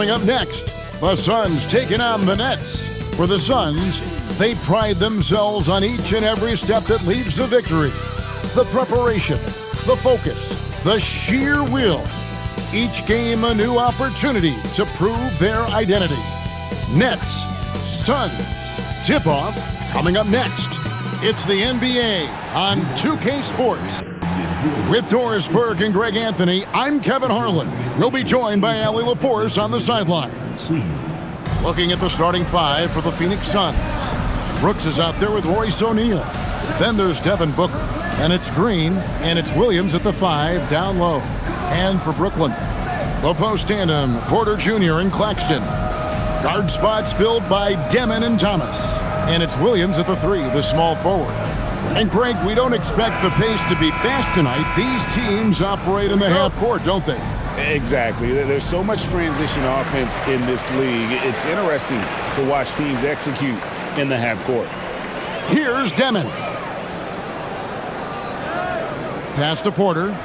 Coming up next, the Suns taking on the Nets. For the Suns, they pride themselves on each and every step that leads to victory. The preparation, the focus, the sheer will. Each game a new opportunity to prove their identity. Nets, Suns, tip-off coming up next. It's the NBA on 2K Sports. With Doris Burke and Greg Anthony, I'm Kevin Harlan. We'll be joined by Allie LaForce on the sidelines. Looking at the starting five for the Phoenix Suns. Brooks is out there with Royce O'Neal. Then there's Devin Booker. And it's Green, and it's Williams at the 5 down low. And for Brooklyn, the post tandem, Porter Jr. and Claxton. Guard spots filled by Demon and Thomas. And it's Williams at the 3, the small forward. And Greg, we don't expect the pace to be fast tonight. These teams operate in the half court, don't they? Exactly. There's so much transition offense in this league. It's interesting to watch teams execute in the half court. Here's Demon. Pass to Porter.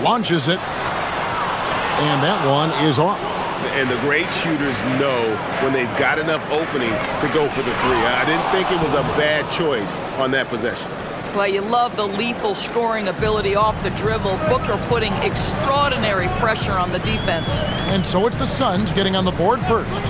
Launches it. And that one is off. And the great shooters know when they've got enough opening to go for the 3. I didn't think it was a bad choice on that possession. Well, you love the lethal scoring ability off the dribble. Booker putting extraordinary pressure on the defense. And so it's the Suns getting on the board first.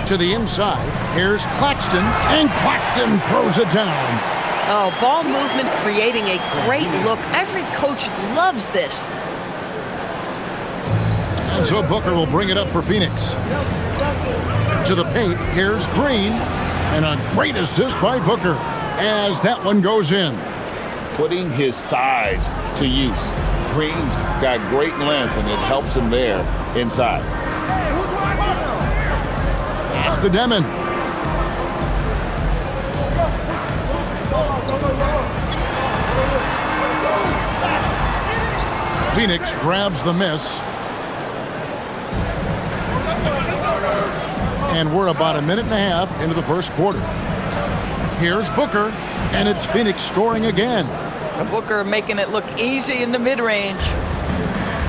To the inside, here's Claxton, and Claxton throws it down. Oh, ball movement creating a great look. Every coach loves this. And so Booker will bring it up for Phoenix. To the paint, here's Green, and a great assist by Booker as that one goes in. Putting his size to use. Green's got great length, and it helps him there inside. Pass to Demon. Phoenix grabs the miss. And we're about a minute and a half into the first quarter. Here's Booker, and it's Phoenix scoring again. Booker making it look easy in the mid-range.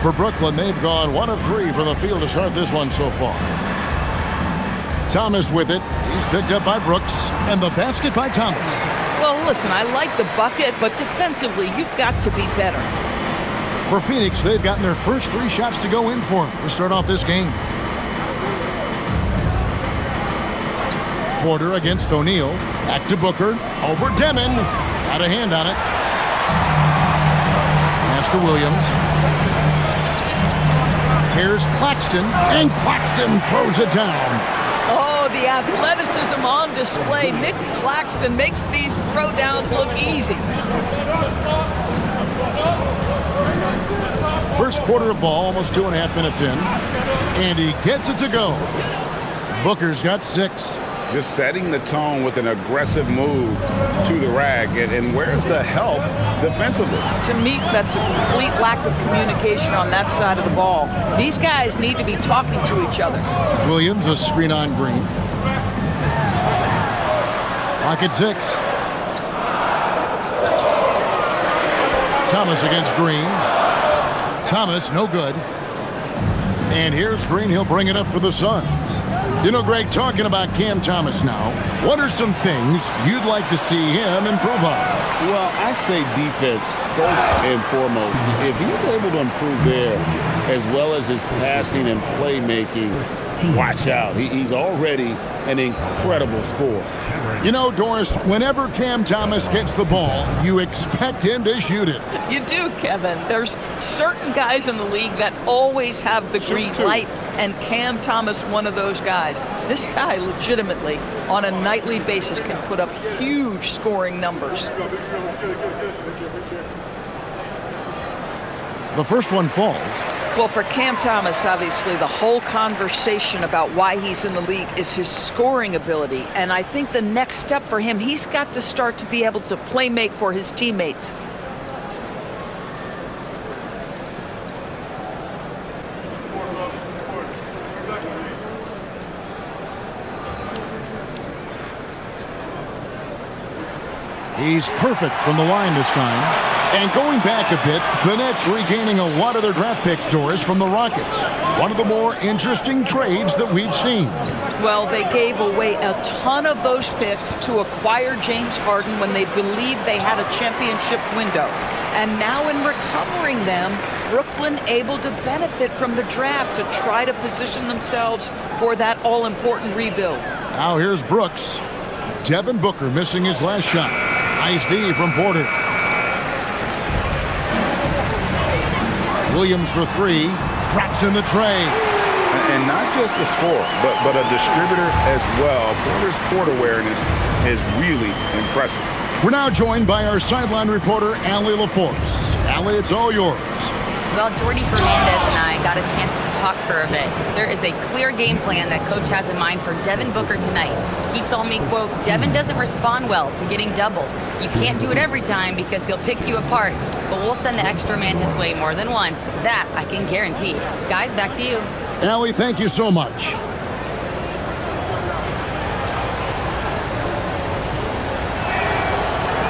For Brooklyn, they've gone 1 of 3 from the field to start this one so far. Thomas with it. He's picked up by Brooks, and the basket by Thomas. Well, listen, I like the bucket, but defensively, you've got to be better. For Phoenix, they've gotten their first 3 shots to go in for them to start off this game. Porter against O'Neal. Back to Booker. Over Demon. Got a hand on it. Pass to Williams. Here's Claxton. And Claxton throws it down. Oh, the athleticism on display. Nick Claxton makes these throwdowns look easy. First quarter of ball, almost 2.5 minutes in. And he gets it to go. Booker's got 6. Just setting the tone with an aggressive move to the rack. And where's the help defensively? To me, that's a complete lack of communication on that side of the ball. These guys need to be talking to each other. Williams, a screen on Green. Pocket 6. Thomas against Green. Thomas, no good. And here's Green. He'll bring it up for the Suns. You know, Greg, talking about Cam Thomas now, what are some things you'd like to see him improve on? Well, I'd say defense first and foremost. If he's able to improve there, as well as his passing and playmaking, watch out. He's already an incredible scorer. You know, Doris, whenever Cam Thomas gets the ball, you expect him to shoot it. You do, Kevin. There's certain guys in the league that always have the green light, and Cam Thomas, one of those guys. This guy legitimately, on a nightly basis, can put up huge scoring numbers. The first one falls. Well, for Cam Thomas, obviously, the whole conversation about why he's in the league is his scoring ability. And I think the next step for him, he's got to start to be able to play make for his teammates. He's perfect from the line this time. And going back a bit, the Nets regaining a lot of their draft picks, Doris, from the Rockets. One of the more interesting trades that we've seen. Well, they gave away a ton of those picks to acquire James Harden when they believed they had a championship window. And now in recovering them, Brooklyn able to benefit from the draft to try to position themselves for that all-important rebuild. Now here's Brooks. Devin Booker missing his last shot. Nice D from Porter. Williams for three. Drops in the tray. And not just a scorer, but a distributor as well. Porter's court awareness is really impressive. We're now joined by our sideline reporter, Allie LaForce. Allie, it's all yours. Well, Jordy Fernandez and I got a chance to talk for a bit. There is a clear game plan that Coach has in mind for Devin Booker tonight. He told me, quote, Devin doesn't respond well to getting doubled. You can't do it every time because he'll pick you apart, but we'll send the extra man his way more than once. That I can guarantee. Guys, back to you. Allie, thank you so much.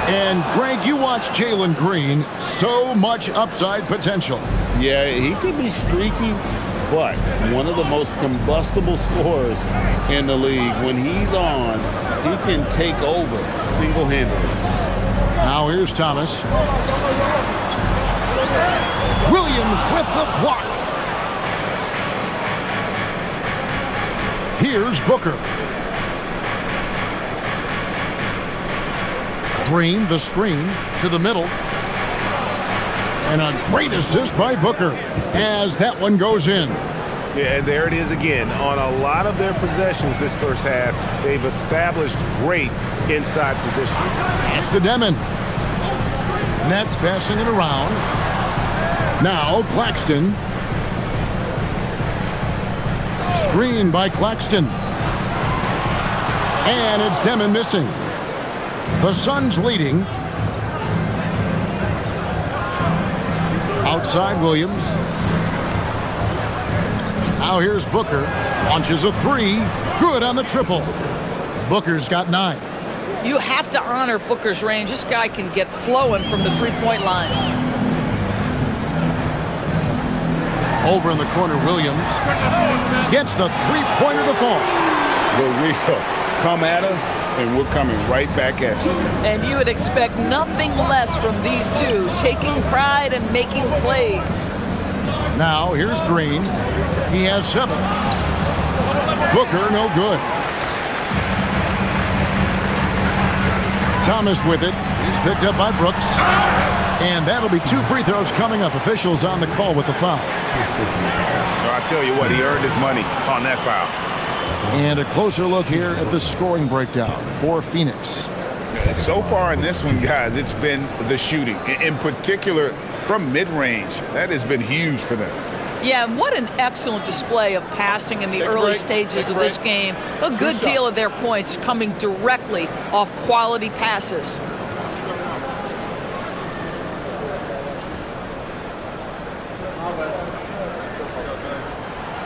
And Greg, you watch Jalen Green. So much upside potential. Yeah, he could be streaky, but one of the most combustible scorers in the league. When he's on, he can take over single-handedly. Now here's Thomas. Williams with the block. Here's Booker. Green, the screen, to the middle. And a great assist by Booker as that one goes in. Yeah, and there it is again. On a lot of their possessions this first half, they've established great inside position. Pass to Demon. Nets passing it around. Now Claxton. Screen by Claxton. And it's Demon missing. The Suns leading. Outside Williams. Now here's Booker. Launches a three. Good on the triple. Booker's got 9. You have to honor Booker's range. This guy can get flowing from the three-point line. Over in the corner, Williams gets the three-pointer to fall. Will come at us, and we're coming right back at you. And you would expect nothing less from these two, taking pride and making plays. Now here's Green. He has 7. Booker, no good. Thomas with it. He's picked up by Brooks. And that'll be 2 free throws coming up. Officials on the call with the foul. So I tell you what, he earned his money on that foul. And a closer look here at the scoring breakdown for Phoenix. So far in this one, guys, it's been the shooting. In particular, from mid-range. That has been huge for them. Yeah, and what an excellent display of passing in the early stages of this game. A good deal of their points coming directly off quality passes.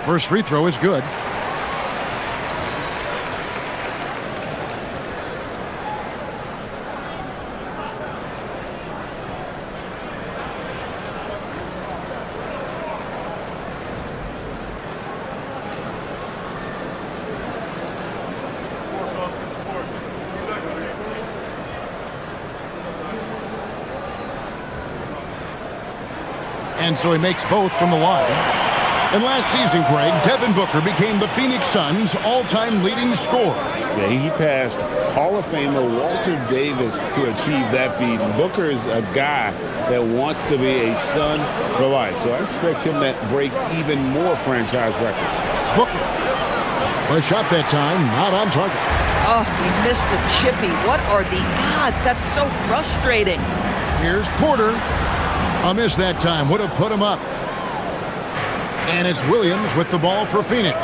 First free throw is good. And so he makes both from the line. And last season, Greg, Devin Booker became the Phoenix Suns' all-time leading scorer. Yeah, he passed Hall of Famer Walter Davis to achieve that feat. Booker is a guy that wants to be a Sun for life. So I expect him to break even more franchise records. Booker. A shot that time, not on target. Oh, he missed the chippy. What are the odds? That's so frustrating. Here's Porter. A miss that time. Would have put him up. And it's Williams with the ball for Phoenix.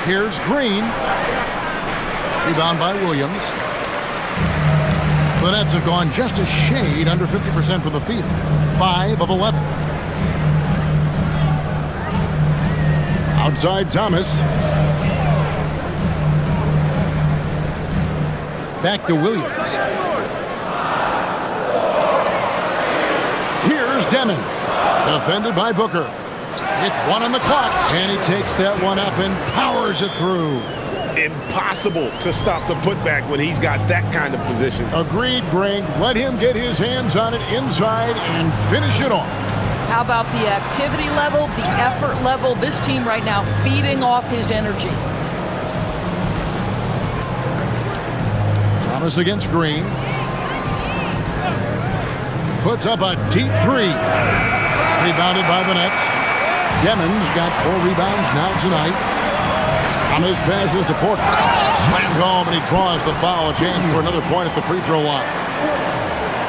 Here's Green. Rebound by Williams. The Nets have gone just a shade under 50% from the field. 5 of 11. Outside Thomas. Back to Williams. Demon. Defended by Booker. With 1 on the clock. And he takes that one up and powers it through. Impossible to stop the putback when he's got that kind of position. Agreed, Greg. Let him get his hands on it inside and finish it off. How about the activity level, the effort level? This team right now feeding off his energy. Thomas against Green. Puts up a deep 3. Rebounded by the Nets. Demon's got 4 rebounds now tonight. Thomas passes to Porter. Slammed home, and he draws the foul. A chance for another point at the free throw line.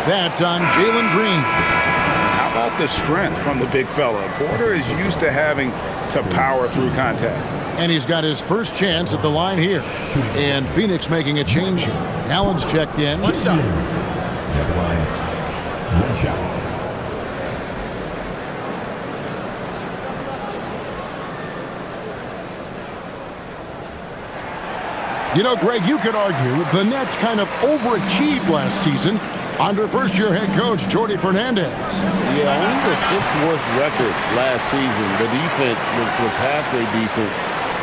That's on Jalen Green. How about the strength from the big fella? Porter is used to having to power through contact. And he's got his first chance at the line here. And Phoenix making a change here. Allen's checked in. One shot. At the line. 1 shot. You know, Greg, you could argue the Nets kind of overachieved last season under first-year head coach Jordi Fernandez. Yeah, only the 6th worst record last season. The defense was halfway decent,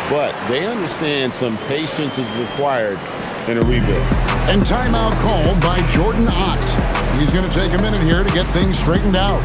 but they understand some patience is required in a rebuild. And timeout called by Jordan Ott. He's going to take a minute here to get things straightened out.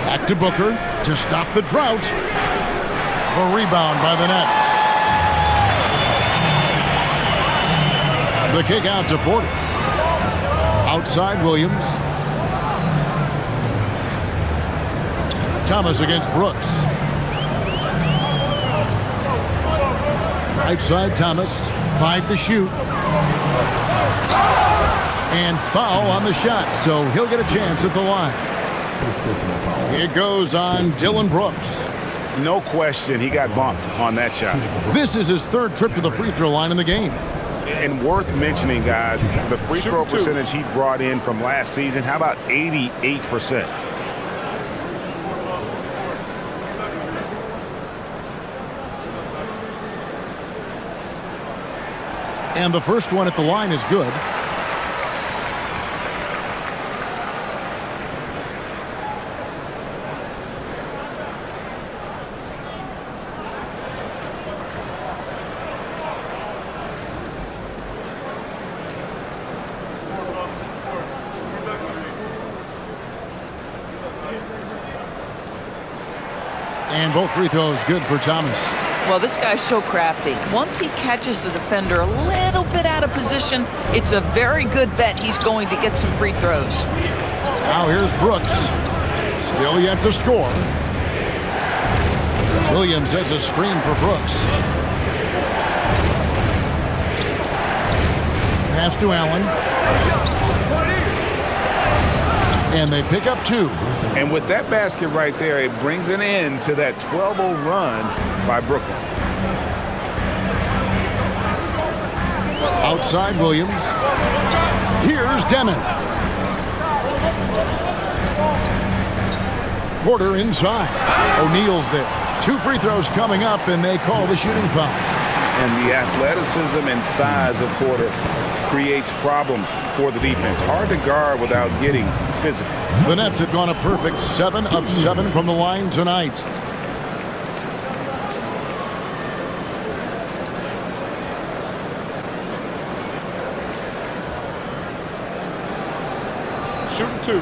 Back to Booker to stop the drought. The rebound by the Nets. The kick out to Porter. Outside Williams. Thomas against Brooks. Right side Thomas. 5 to shoot. And foul on the shot, so he'll get a chance at the line. It goes on Dillon Brooks. No question, he got bumped on that shot. This is his 3rd trip to the free throw line in the game. And worth mentioning, guys, the free throw percentage he brought in from last season, how about 88%? And the first one at the line is good. And both free throws good for Thomas. Well, this guy's so crafty. Once he catches the defender a little bit out of position, it's a very good bet he's going to get some free throws. Now here's Brooks. Still yet to score. Williams sets a screen for Brooks. Pass to Allen. And they pick up 2. And with that basket right there, it brings an end to that 12-0 run by Brooklyn. Outside Williams. Here's Demon. Porter inside. O'Neal's there. 2 free throws coming up, and they call the shooting foul. And the athleticism and size of Porter creates problems for the defense. Hard to guard without getting physical. The Nets have gone a perfect 7 of 7 from the line tonight. Shooting 2.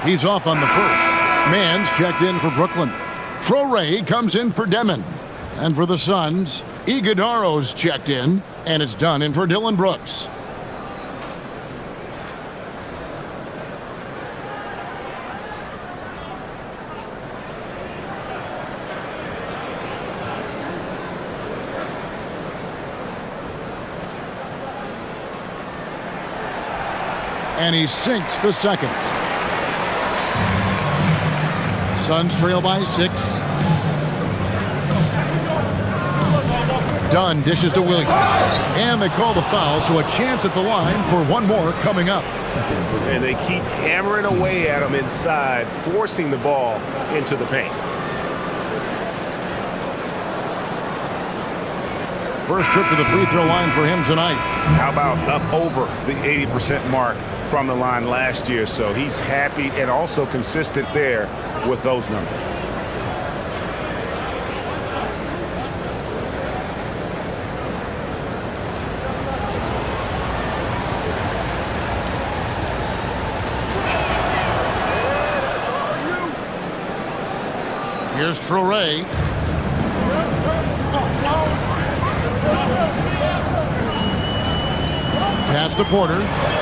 He's off on the first. Mann's checked in for Brooklyn. Traore comes in for Demon. And for the Suns, Iguodaro's checked in, and it's done in for Dillon Brooks. And he sinks the second. Suns trail by 6. Dunn dishes to Williams. And they call the foul, so a chance at the line for one more coming up. And they keep hammering away at him inside, forcing the ball into the paint. First trip to the free throw line for him tonight. How about up over the 80% mark from the line last year? So he's happy and also consistent there with those numbers. Here's Traore. Pass to Porter.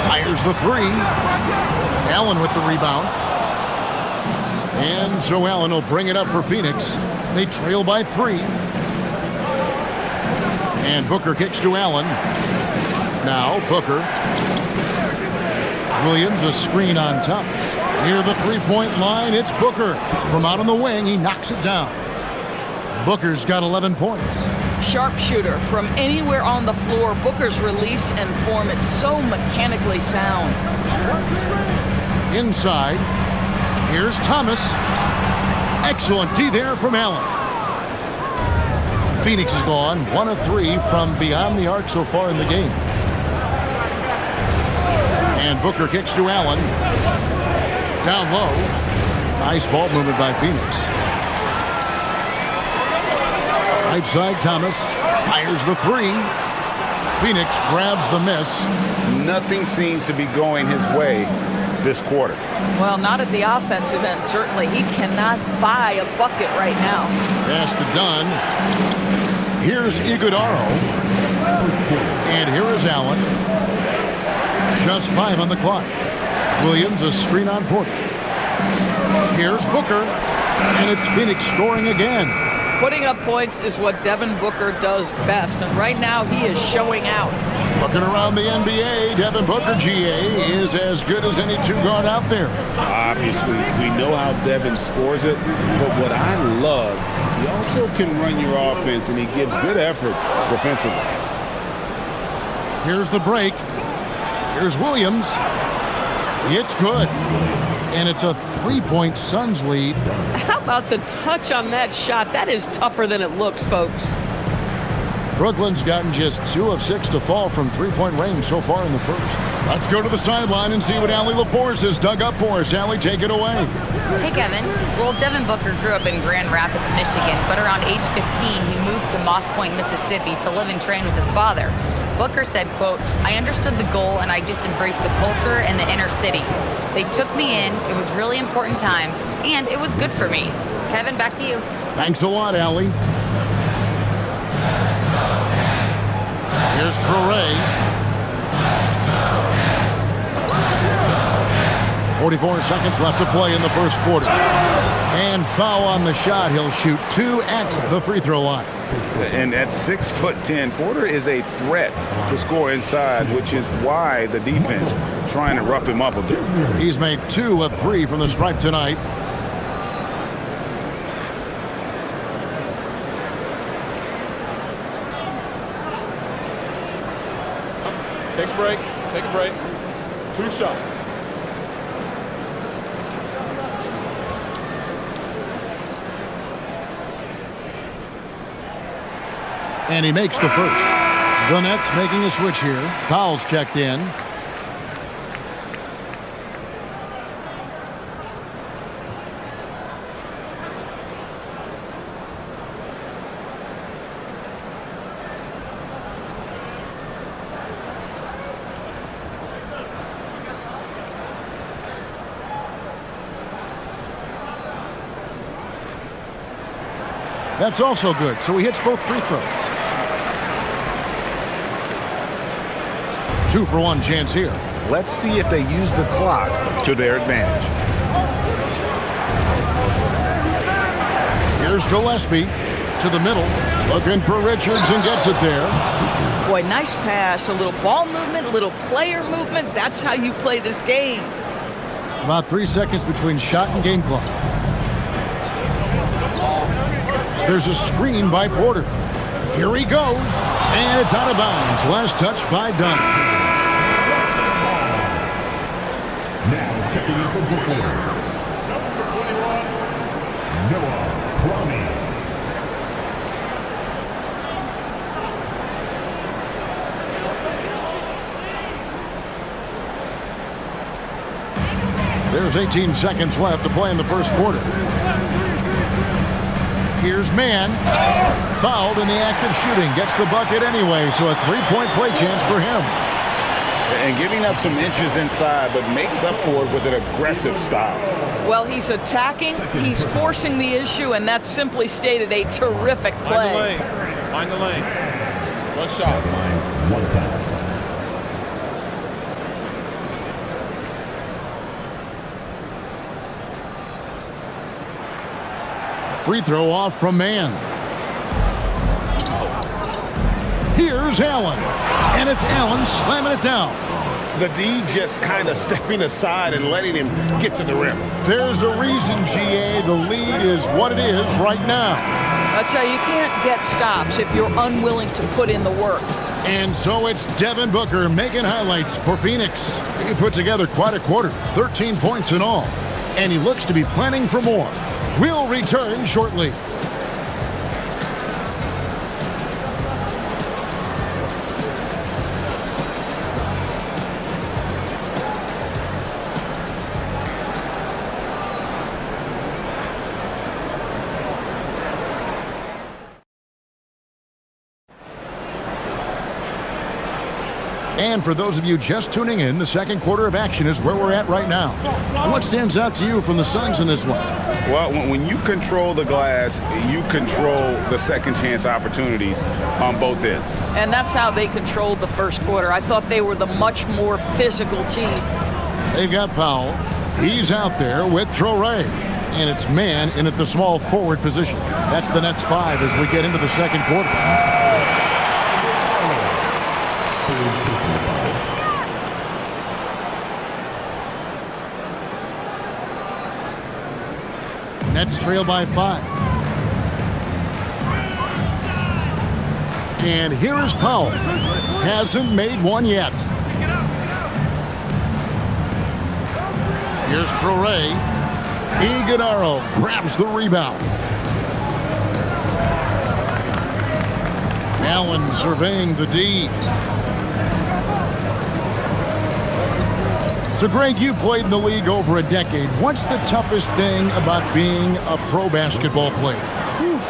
Fires the 3. Allen with the rebound. And so Allen will bring it up for Phoenix. They trail by 3. And Booker kicks to Allen. Now Booker. Williams, a screen on Thomas. Near the three-point line, it's Booker. From out on the wing, he knocks it down. Booker's got 11 points. Sharpshooter from anywhere on the floor. Booker's release and form, it's so mechanically sound. Inside, here's Thomas. Excellent D there from Allen. Phoenix has gone 1 of 3 from beyond the arc so far in the game. And Booker kicks to Allen. Down low. Nice ball movement by Phoenix. Right side, Thomas fires the 3. Phoenix grabs the miss. Nothing seems to be going his way this quarter. Well, not at the offensive end, certainly. He cannot buy a bucket right now. Pass to Dunn. Here's Iguodaro. And here is Allen. Just 5 on the clock. Williams, a screen on Porter. Here's Booker. And it's Phoenix scoring again. Putting up points is what Devin Booker does best, and right now he is showing out. Looking around the NBA, Devin Booker, GA, is as good as any two-guard out there. Obviously, we know how Devin scores it, but what I love, he also can run your offense, and he gives good effort defensively. Here's the break. Here's Williams. It's good. And it's a 3-point Suns lead. How about the touch on that shot? That is tougher than it looks, folks. Brooklyn's gotten just 2 of 6 to fall from 3-point range so far in the first. Let's go to the sideline and see what Allie LaForce has dug up for us. Allie, take it away. Hey, Kevin. Well, Devin Booker grew up in Grand Rapids, Michigan, but around age 15, he moved to Moss Point, Mississippi to live and train with his father. Booker said, quote, "I understood the goal and I just embraced the culture and the inner city. They took me in, it was a really important time, and it was good for me." Kevin, back to you. Thanks a lot, Allie. Here's Traore. 44 seconds left to play in the first quarter. And foul on the shot. He'll shoot 2 at the free throw line. And at 6'10", Porter is a threat to score inside, which is why the defense trying to rough him up a bit. He's made 2 of 3 from the stripe tonight. Take a break. Take a break. 2 shots. And he makes the first. The Nets making a switch here. Powell's checked in. That's also good, so he hits both free throws. 2-for-1 chance here. Let's see if they use the clock to their advantage. Here's Gillespie to the middle. Looking for Richards and gets it there. Boy, nice pass. A little ball movement, a little player movement. That's how you play this game. About 3 seconds between shot and game clock. There's a screen by Porter. Here he goes. And it's out of bounds. Last touch by Dunn. Now checking in for Brooklyn. Number 21, Noah Kwame. There's 18 seconds left to play in the first quarter. Here's Mann. Fouled in the act of shooting. Gets the bucket anyway, so a three-point play chance for him. And giving up some inches inside, but makes up for it with an aggressive style. Well, he's attacking, he's forcing the issue, and that's simply stated a terrific play. Find the lanes. One shot. One foul. Free throw off from Mann. Here's Allen. And it's Allen slamming it down. The D just kind of stepping aside and letting him get to the rim. There's a reason, GA, the lead is what it is right now. I tell you, you can't get stops if you're unwilling to put in the work. And so it's Devin Booker making highlights for Phoenix. He put together quite a quarter, 13 points in all. And he looks to be planning for more. We'll return shortly. And for those of you just tuning in, the second quarter of action is where we're at right now. What stands out to you from the Suns in this one? Well, when you control the glass, you control the second chance opportunities on both ends. And that's how they controlled the first quarter. I thought they were the much more physical team. They've got Powell. He's out there with Traore. And it's Mann in at the small forward position. That's the Nets 5 as we get into the second quarter. Nets trail by 5. And here is Powell. Hasn't made one yet. Here's Traore. Iguodala grabs the rebound. Allen surveying the D. So, Greg, you played in the league over a decade. What's the toughest thing about being a pro basketball player?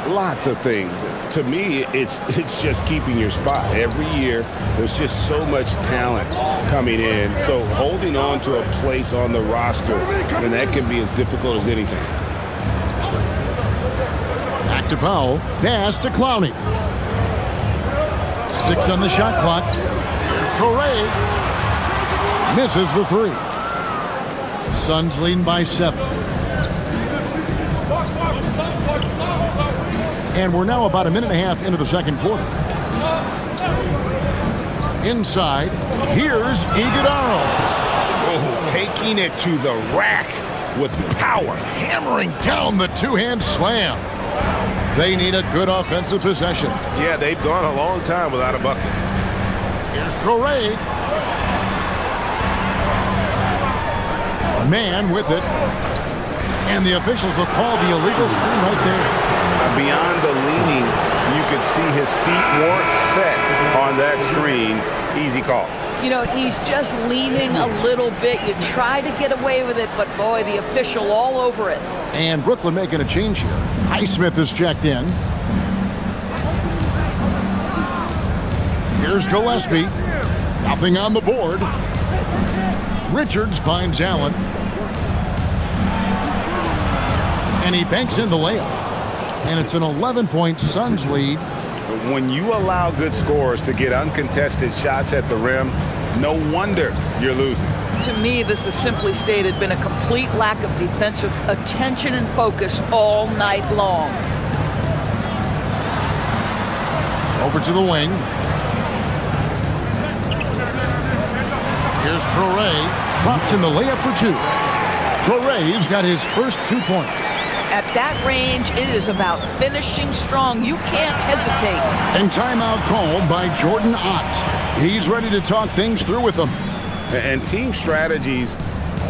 Lots of things. To me, it's just keeping your spot. Every year, there's just so much talent coming in. So holding on to a place on the roster, and that can be as difficult as anything. Back to Powell. Pass to Clowney. 6 on the shot clock. Traore. Misses the 3. Suns leading by 7. And we're now about a minute and a half into the second quarter. Inside, here's Iguodala. Oh, taking it to the rack with power. Hammering down the two-hand slam. They need a good offensive possession. Yeah, they've gone a long time without a bucket. Here's Traore. Man with it. And the officials will call the illegal screen right there. Beyond the leaning, you could see his feet weren't set on that screen. Easy call. You know, he's just leaning a little bit. You try to get away with it, but boy, the official all over it. And Brooklyn making a change here. Highsmith is checked in. Here's Gillespie. Nothing on the board. Richards finds Allen. And he banks in the layup. And it's an 11-point Suns lead. When you allow good scorers to get uncontested shots at the rim, no wonder you're losing. To me, this has simply stated been a complete lack of defensive attention and focus all night long. Over to the wing. Here's Traore. Drops in the layup for two. Traore's got his first 2 points. At that range, it is about finishing strong. You can't hesitate. And timeout called by Jordan Ott. He's ready to talk things through with them. And team strategies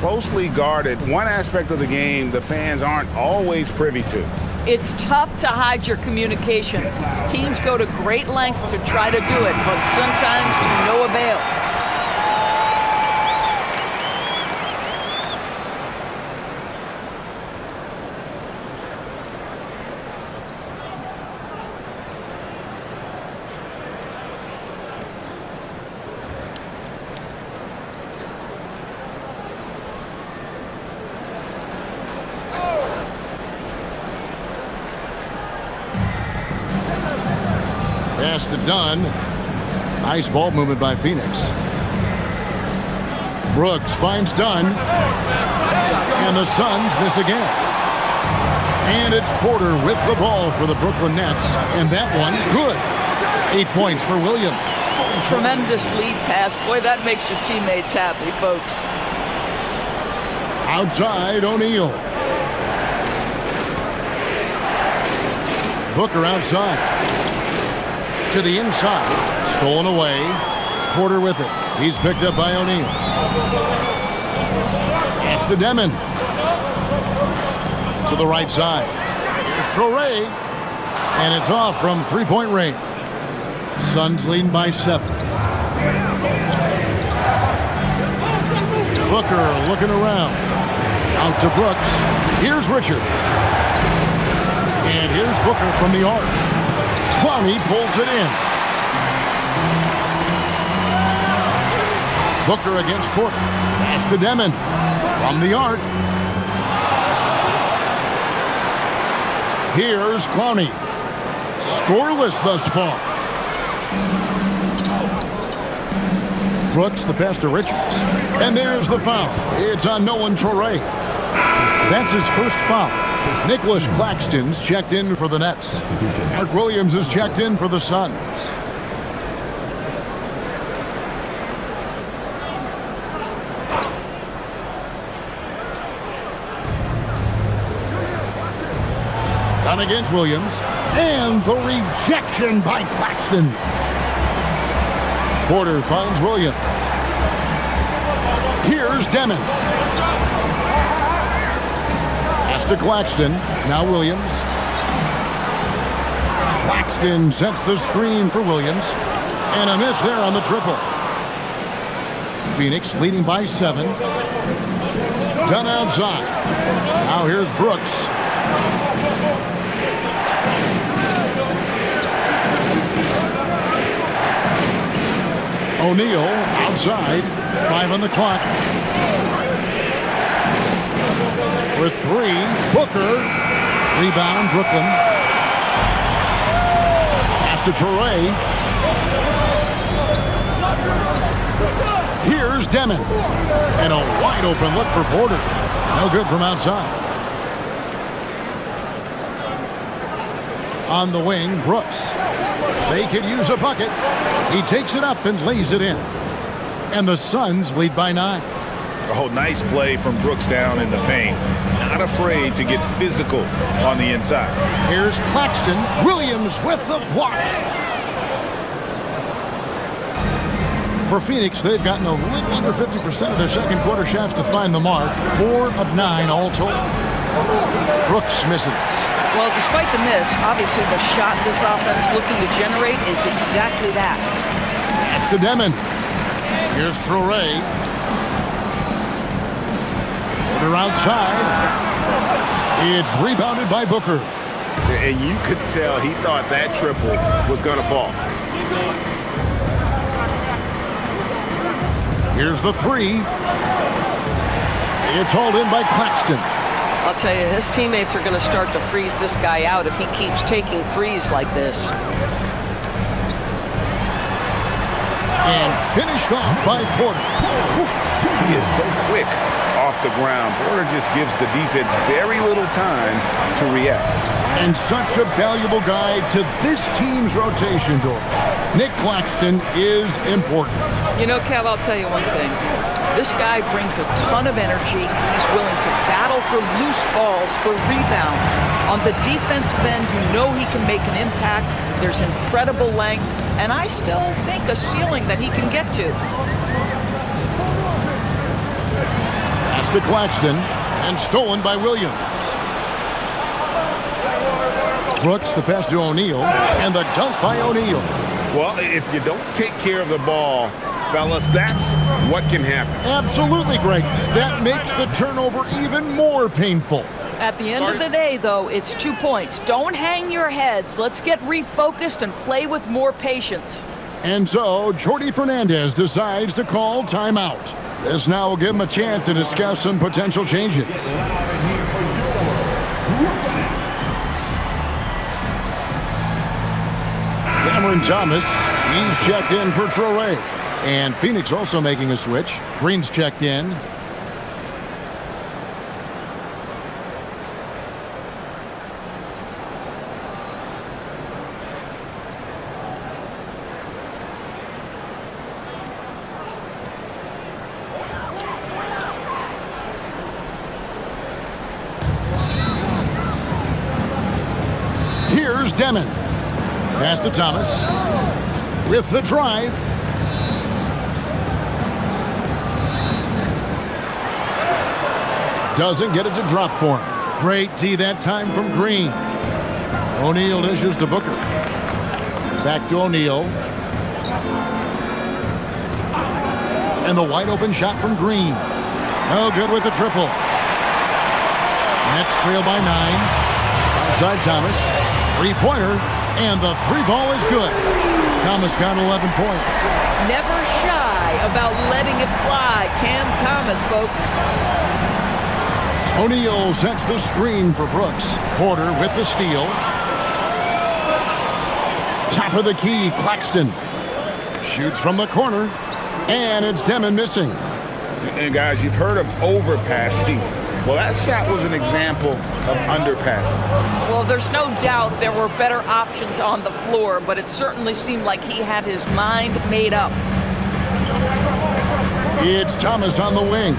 closely guarded. One aspect of the game the fans aren't always privy to. It's tough to hide your communications. Teams go to great lengths to try to do it, but sometimes to no avail. Pass to Dunn. Nice ball movement by Phoenix. Brooks finds Dunn. And the Suns miss again. And it's Porter with the ball for the Brooklyn Nets. And that one, good. 8 points for Williams. Tremendous lead pass. Boy, that makes your teammates happy, folks. Outside, O'Neal. Booker outside. To the inside. Stolen away. Porter with it. He's picked up by O'Neal. Pass to Demon. To the right side. Here's Traore. And it's off from three-point range. Suns leading by 7. Booker looking around. Out to Brooks. Here's Richard. And here's Booker from the arc. Clowney pulls it in. Booker against Porter. Pass to Demon. From the arc. Here's Clowney. Scoreless thus far. Brooks the pass to Richards. And there's the foul. It's on Nolan Traore. That's his first foul. Nicholas Claxton's checked in for the Nets. Mark Williams is checked in for the Suns. Done against Williams. And the rejection by Claxton. Porter finds Williams. Here's Demon. To Claxton. Now Williams. Claxton sets the screen for Williams. And a miss there on the triple. Phoenix leading by 7. Done outside. Now here's Brooks. O'Neal outside. 5 on the clock. For 3, Booker. Rebound, Brooklyn. Pass to Traore. Here's Demon. And a wide open look for Porter. No good from outside. On the wing, Brooks. They could use a bucket. He takes it up and lays it in. And the Suns lead by 9. Oh, nice play from Brooks down in the paint. Not afraid to get physical on the inside. Here's Claxton. Williams with the block. For Phoenix, they've gotten a little under 50% of their second quarter shots to find the mark. 4 of 9 all told. Brooks misses. Well, despite the miss, obviously the shot this offense looking to generate is exactly that. Pass to Demon. Here's Traore. Porter outside. It's rebounded by Booker. And you could tell he thought that triple was going to fall. Here's the 3. It's hauled in by Claxton. I'll tell you, his teammates are going to start to freeze this guy out if he keeps taking threes like this. And finished off by Porter. He is so quick off the ground. Porter just gives the defense very little time to react. And such a valuable guy to this team's rotation doors. Nick Claxton is important. You know, Kev, I'll tell you one thing. This guy brings a ton of energy. He's willing to battle for loose balls, for rebounds. On the defensive end, you know he can make an impact. There's incredible length, and I still think a ceiling that he can get to. Pass to Claxton, and stolen by Williams. Brooks, the pass to O'Neal, and the dunk by O'Neal. Well, if you don't take care of the ball, fellas, that's what can happen. Absolutely, Greg. That makes the turnover even more painful. At the end of the day, though, it's 2 points. Don't hang your heads. Let's get refocused and play with more patience. And so, Jordi Fernandez decides to call timeout. This now will give him a chance to discuss some potential changes. Cameron Thomas, he's checked in for Traore. And Phoenix also making a switch. Green's checked in. Here's Demon. Pass to Thomas. With the drive. Doesn't get it to drop for him. Great D that time from Green. O'Neal dishes to Booker. Back to O'Neal. And the wide open shot from Green. No good with the triple. Nets trail by 9. Outside Thomas. Three-pointer. And the three ball is good. Thomas got 11 points. Never shy about letting it fly. Cam Thomas, folks. O'Neal sets the screen for Brooks. Porter with the steal. Top of the key, Claxton. Shoots from the corner. And it's Demon missing. And guys, you've heard of overpassing. Well, that shot was an example of underpassing. Well, there's no doubt there were better options on the floor, but it certainly seemed like he had his mind made up. It's Thomas on the wing.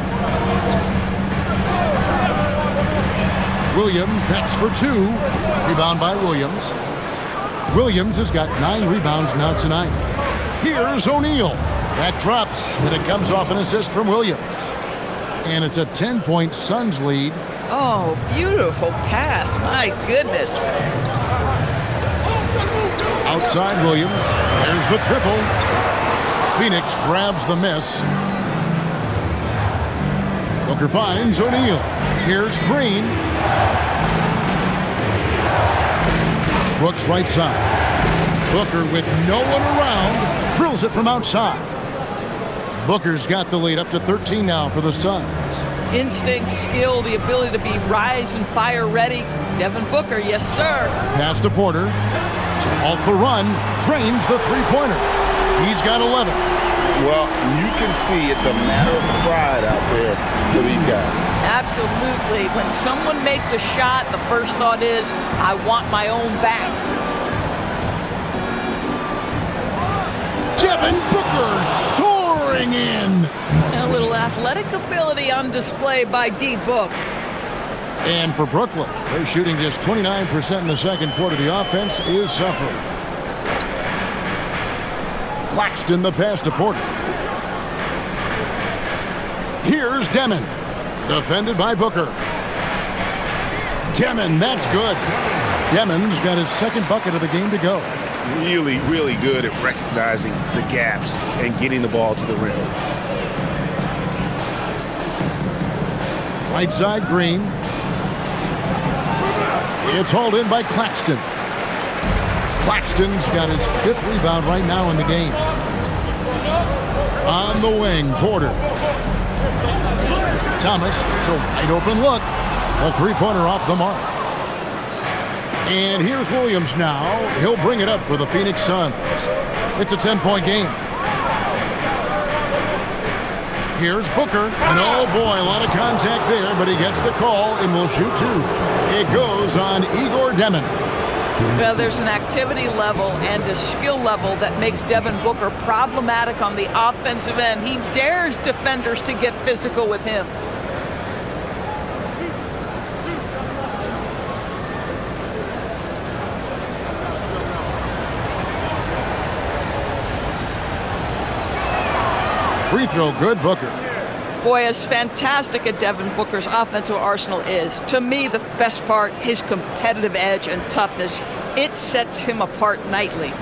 Williams, that's for 2. Rebound by Williams. Williams has got 9 rebounds now tonight. Here's O'Neal. That drops, and it comes off an assist from Williams. And it's a 10-point Suns lead. Oh, beautiful pass. My goodness. Outside Williams. There's the triple. Phoenix grabs the miss. Booker finds O'Neal. Here's Green. Brooks right side. Booker with no one around. Drills it from outside. Booker's got the lead up to 13 now for the Suns. Instinct, skill, the ability to be rise and fire ready. Devin Booker, yes, sir. Pass to Porter. To halt the run. Drains the three-pointer. He's got 11. Well, you can see it's a matter of pride out there for these guys. Absolutely. When someone makes a shot, the first thought is, I want my own back. Devin Booker soaring in. And a little athletic ability on display by D-Book. And for Brooklyn, they're shooting just 29% in the second quarter. The offense is suffering. Claxton the pass to Porter. Here's Demon. Defended by Booker. Demon, that's good. Demon's got his second bucket of the game to go. Really, really good at recognizing the gaps and getting the ball to the rim. Right side, Green. It's hauled in by Claxton. Claxton's got his 5th rebound right now in the game. On the wing, Porter. Thomas, it's a wide open look. A three-pointer off the mark. And here's Williams now. He'll bring it up for the Phoenix Suns. It's a 10-point game. Here's Booker. And oh boy, a lot of contact there, but he gets the call and will shoot 2. It goes on Igor Demon. Well, there's an activity level and a skill level that makes Devin Booker problematic on the offensive end. He dares defenders to get physical with him. Free throw good, Booker. Boy, as fantastic as Devin Booker's offensive arsenal is, to me the best part, his competitive edge and toughness, it sets him apart nightly.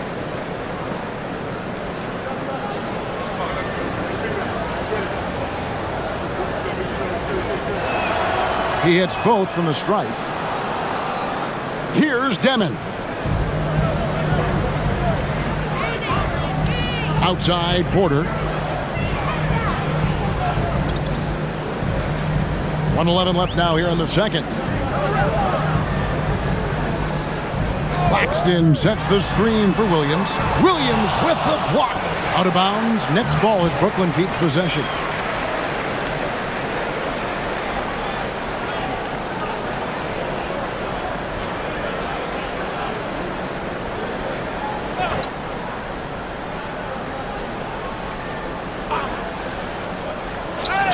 He hits both from the stripe. Here's Demon. Outside Porter. 1:11 left now here in the second. Claxton sets the screen for Williams. Williams with the block. Out of bounds. Next ball as Brooklyn keeps possession.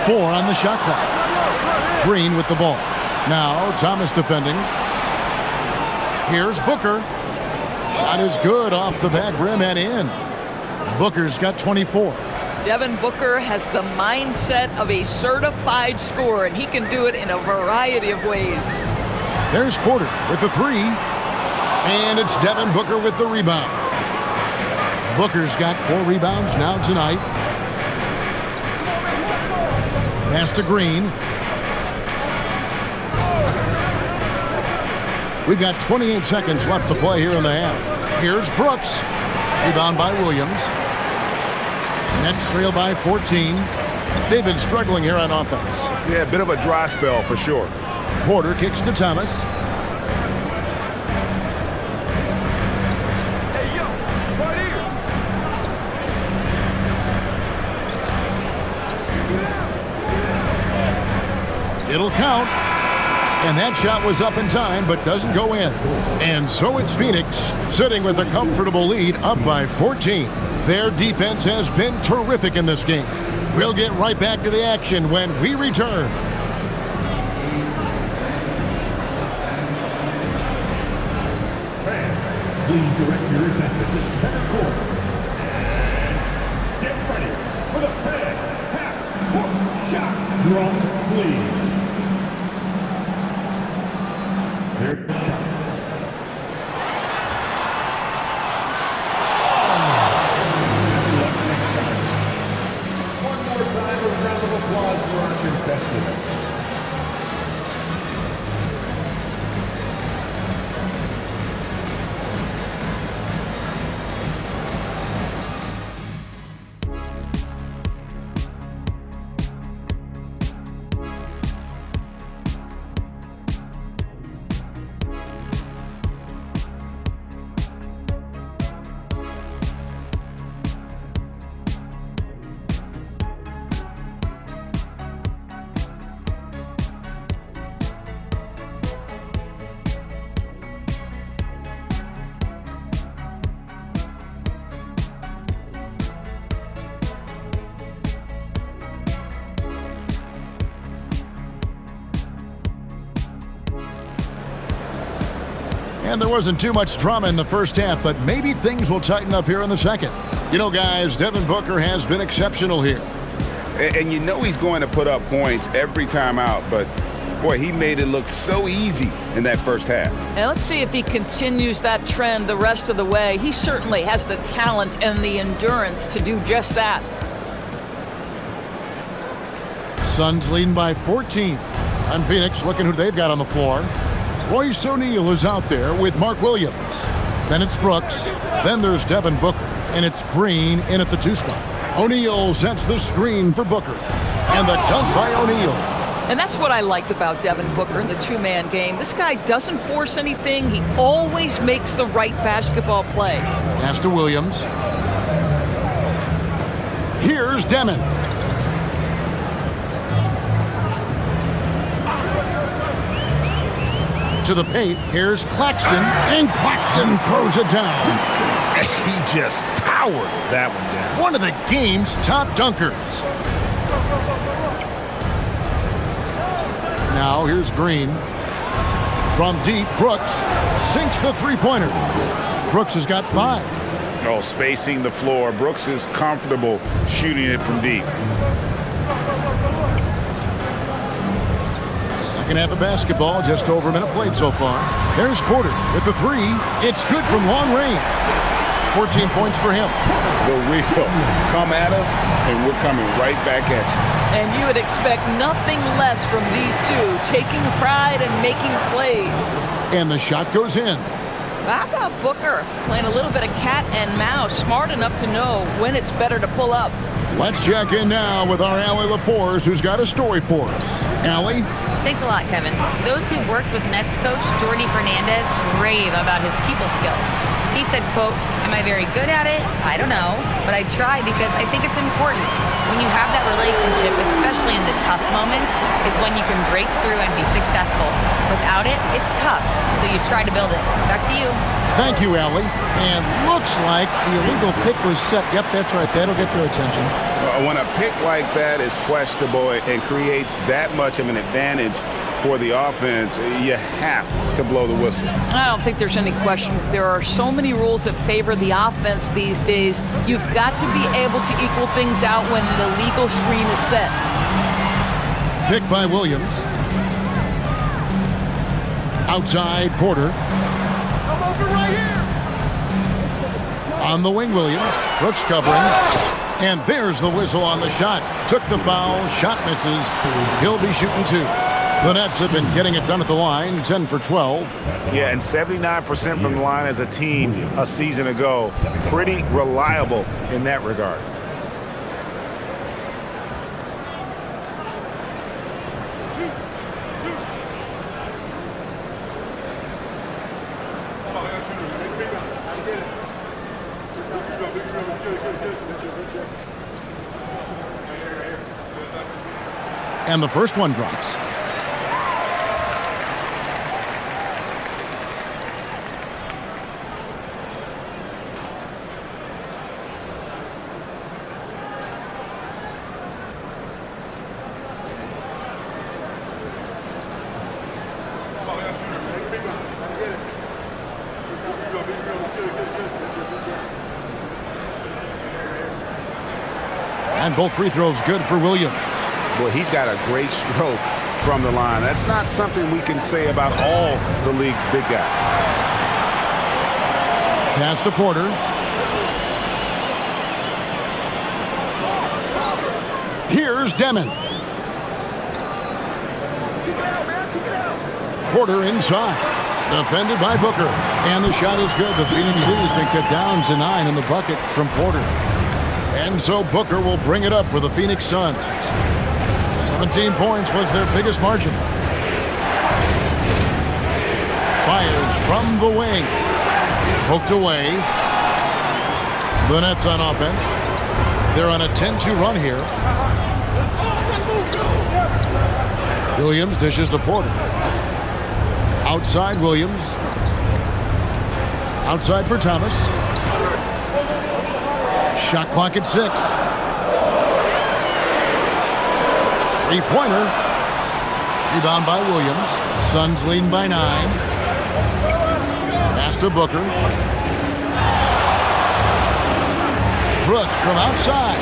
Four on the shot clock. Green with the ball. Now Thomas defending. Here's Booker. Shot is good off the back rim and in. Booker's got 24. Devin Booker has the mindset of a certified scorer, and he can do it in a variety of ways. There's Porter with the three. And it's Devin Booker with the rebound. Booker's got 4 rebounds now tonight. Pass to Green. We've got 28 seconds left to play here in the half. Here's Brooks. Rebound by Williams. Nets trail by 14. They've been struggling here on offense. Yeah, a bit of a dry spell for sure. Porter kicks to Thomas. It'll count. And that shot was up in time, but doesn't go in. And so it's Phoenix, sitting with a comfortable lead, up by 14. Their defense has been terrific in this game. We'll get right back to the action when we return. Please direct your attention to center court. Get ready for the fan half-court shot. Drums, please. Their shot. One more time, a round of applause for our contestants. And there wasn't too much drama in the first half, but maybe things will tighten up here in the second. You know, guys, Devin Booker has been exceptional here. And you know he's going to put up points every time out, but boy, he made it look so easy in that first half. And let's see if he continues that trend the rest of the way. He certainly has the talent and the endurance to do just that. Suns leading by 14. And Phoenix looking who they've got on the floor. Royce O'Neal is out there with Mark Williams. Then it's Brooks. Then there's Devin Booker. And it's Green in at the 2 spot. O'Neal sets the screen for Booker. And the dunk by O'Neal. And that's what I like about Devin Booker in the two-man game. This guy doesn't force anything. He always makes the right basketball play. Pass to Williams. Here's Demon. To the paint, here's Claxton, and Claxton throws it down. He just powered that one down. One of the game's top dunkers. Now here's Green. From deep, Brooks sinks the three-pointer. Brooks has got 5. Oh, spacing the floor. Brooks is comfortable shooting it from deep. Second half of basketball, just over a minute played so far. There's Porter with the 3. It's good from long range. 14 points for him. The wheel. Come at us, and we're coming right back at you. And you would expect nothing less from these two, taking pride and making plays. And the shot goes in. How about Booker playing a little bit of cat and mouse, smart enough to know when it's better to pull up. Let's check in now with our Allie LaForce, who's got a story for us. Allie? Thanks a lot, Kevin. Those who've worked with Nets coach Jordi Fernandez rave about his people skills. He said, quote, "Am I very good at it? I don't know, but I try because I think it's important. When you have that relationship, especially in the tough moments, is when you can break through and be successful. Without it, it's tough, so you try to build it." Back to you. Thank you, Allie. And looks like the illegal pick was set. Yep, that's right. That'll get their attention. When a pick like that is questionable and creates that much of an advantage for the offense, you have to blow the whistle. I don't think there's any question. There are so many rules that favor the offense these days. You've got to be able to equal things out when an illegal screen is set. Pick by Williams. Outside, Porter. I'm open right here. On the wing, Williams. Brooks covering. And there's the whistle on the shot. Took the foul. Shot misses. He'll be shooting 2. The Nets have been getting it done at the line, 10 for 12. Yeah, and 79% from the line as a team a season ago. Pretty reliable in that regard. And the first one drops. And both free throws good for Williams. Boy, he's got a great stroke from the line. That's not something we can say about all the league's big guys. Pass to Porter. Here's Demon. Porter inside. Defended by Booker. And the shot is good. The Phoenix lead has been cut down to 9 in the bucket from Porter. And so Booker will bring it up for the Phoenix Suns. 17 points was their biggest margin. Fires from the wing. Poked away. The Nets on offense. They're on a 10-2 run here. Williams dishes to Porter. Outside Williams. Outside for Thomas. Shot clock at 6. Three-pointer. Rebound by Williams. Suns leading by 9. Pass to Booker. Brooks from outside.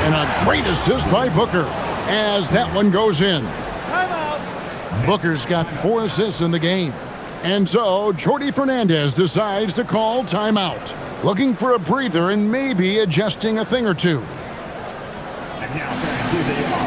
And a great assist by Booker as that one goes in. Timeout. Booker's got 4 assists in the game. And so Jordi Fernandez decides to call timeout. Looking for a breather and maybe adjusting a thing or two. And now here they are.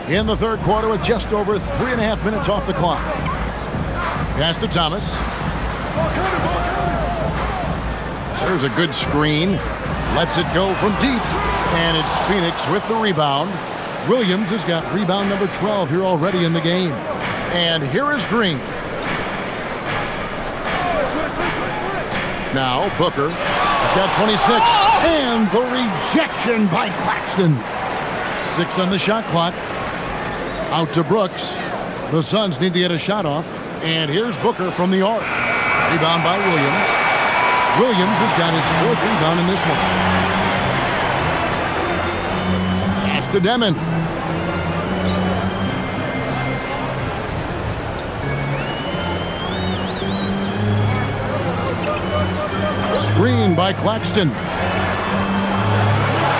In the third quarter with just over 3.5 minutes off the clock. Pass to Thomas. There's a good screen. Lets it go from deep. And it's Phoenix with the rebound. Williams has got rebound number 12 here already in the game. And here is Green. Now Booker. He's got 26. And the rejection by Claxton. 6 on the shot clock. Out to Brooks. The Suns need to get a shot off. And here's Booker from the arc. Rebound by Williams. Williams has got his 4th rebound in this one. Pass to Demon. Screen by Claxton.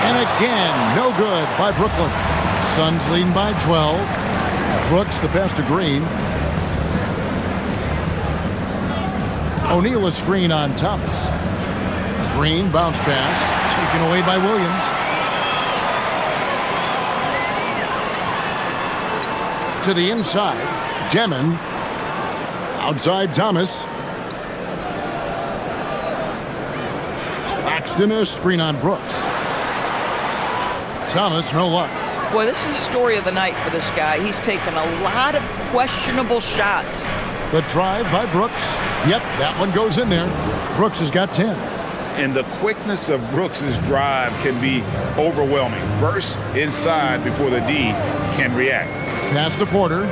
And again, no good by Brooklyn. Suns leading by 12. Brooks, the pass to Green. O'Neal a screen on Thomas. Green, bounce pass, taken away by Williams. To the inside, Demon. Outside Thomas. Claxton a screen on Brooks. Thomas, no luck. Boy, this is the story of the night for this guy. He's taken a lot of questionable shots. The drive by Brooks. Yep, that one goes in there. Brooks has got 10. And the quickness of Brooks' drive can be overwhelming. Burst inside before the D can react. Pass to Porter.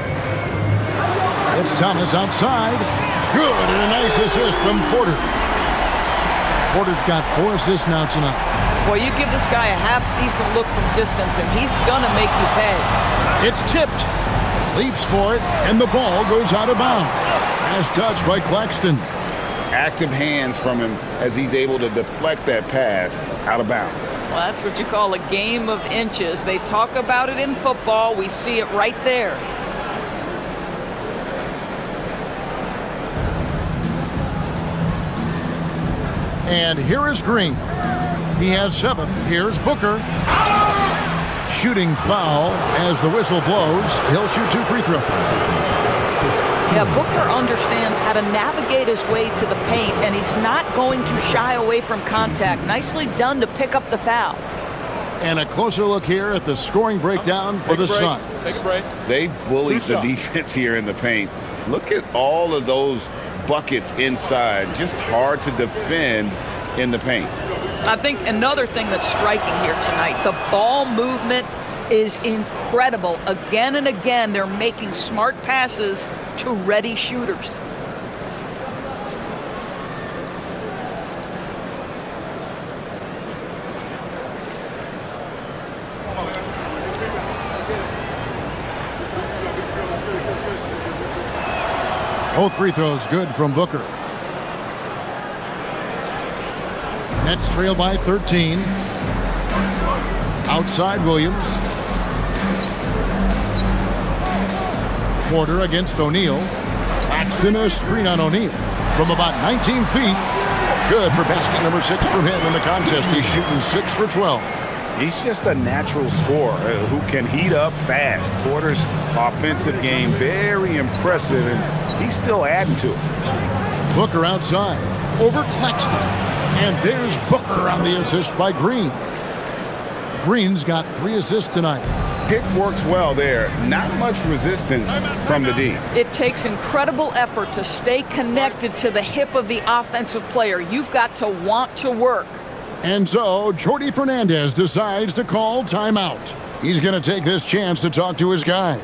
It's Thomas outside. Good, and a nice assist from Porter. Porter's got 4 assists now tonight. Boy, you give this guy a half-decent look from distance, and he's going to make you pay. It's tipped. Leaps for it, and the ball goes out of bounds. Pass touch by Claxton. Active hands from him as he's able to deflect that pass out of bounds. Well, that's what you call a game of inches. They talk about it in football. We see it right there. And here is Green. He has 7. Here's Booker. Shooting foul as the whistle blows. He'll shoot 2 free throws. Yeah, Booker understands how to navigate his way to the paint, and he's not going to shy away from contact. Nicely done to pick up the foul. And a closer look here at the scoring breakdown for the Suns. Take a break. They bullied the defense here in the paint. Look at all of those buckets inside. Just hard to defend in the paint. I think another thing that's striking here tonight, the ball movement is incredible. Again and again, they're making smart passes to ready shooters. Both free throws good from Booker. Nets trail by 13. Outside Williams. Porter against O'Neal. Claxton a screen on O'Neal from about 19 feet. Good for basket number 6 from him in the contest. He's shooting 6 for 12. He's just a natural scorer who can heat up fast. Porter's offensive game very impressive, and he's still adding to it. Booker outside over Claxton. And there's Booker on the assist by Green. Green's got 3 assists tonight. Pick works well there. Not much resistance from the D. It takes incredible effort to stay connected to the hip of the offensive player. You've got to want to work. And so Jordi Fernandez decides to call timeout. He's going to take this chance to talk to his guys.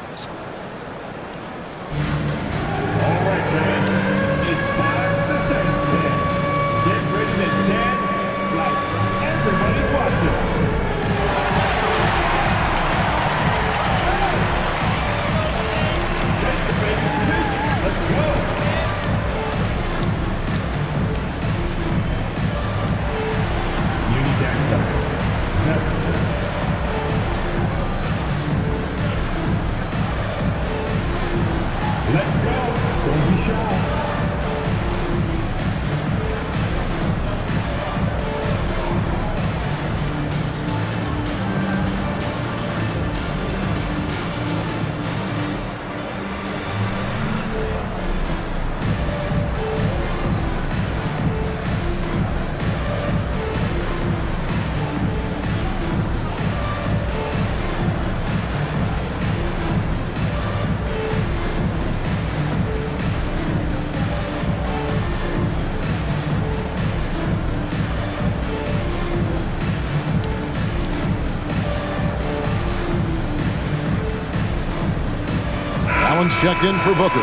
Allen's checked in for Booker.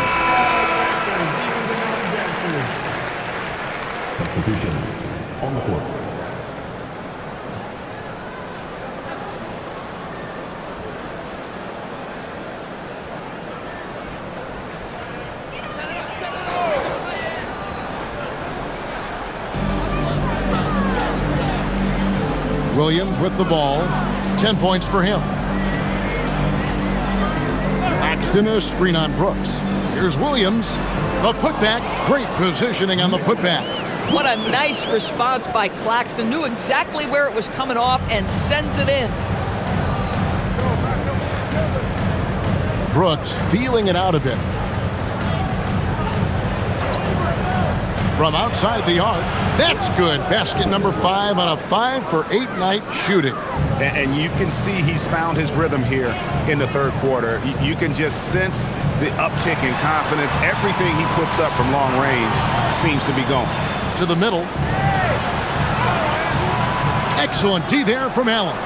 Substitutions on the court. Williams with the ball. 10 points for him. Axton a screen on Brooks. Here's Williams. The putback. Great positioning on the putback. What a nice response by Claxton. Knew exactly where it was coming off and sends it in. Brooks feeling it out a bit. From outside the arc. That's good. Basket number 5 on a 5-for-8 night shooting. And you can see he's found his rhythm here in the third quarter. You can just sense the uptick in confidence. Everything he puts up from long range seems to be going. To the middle. Excellent D there from Allen.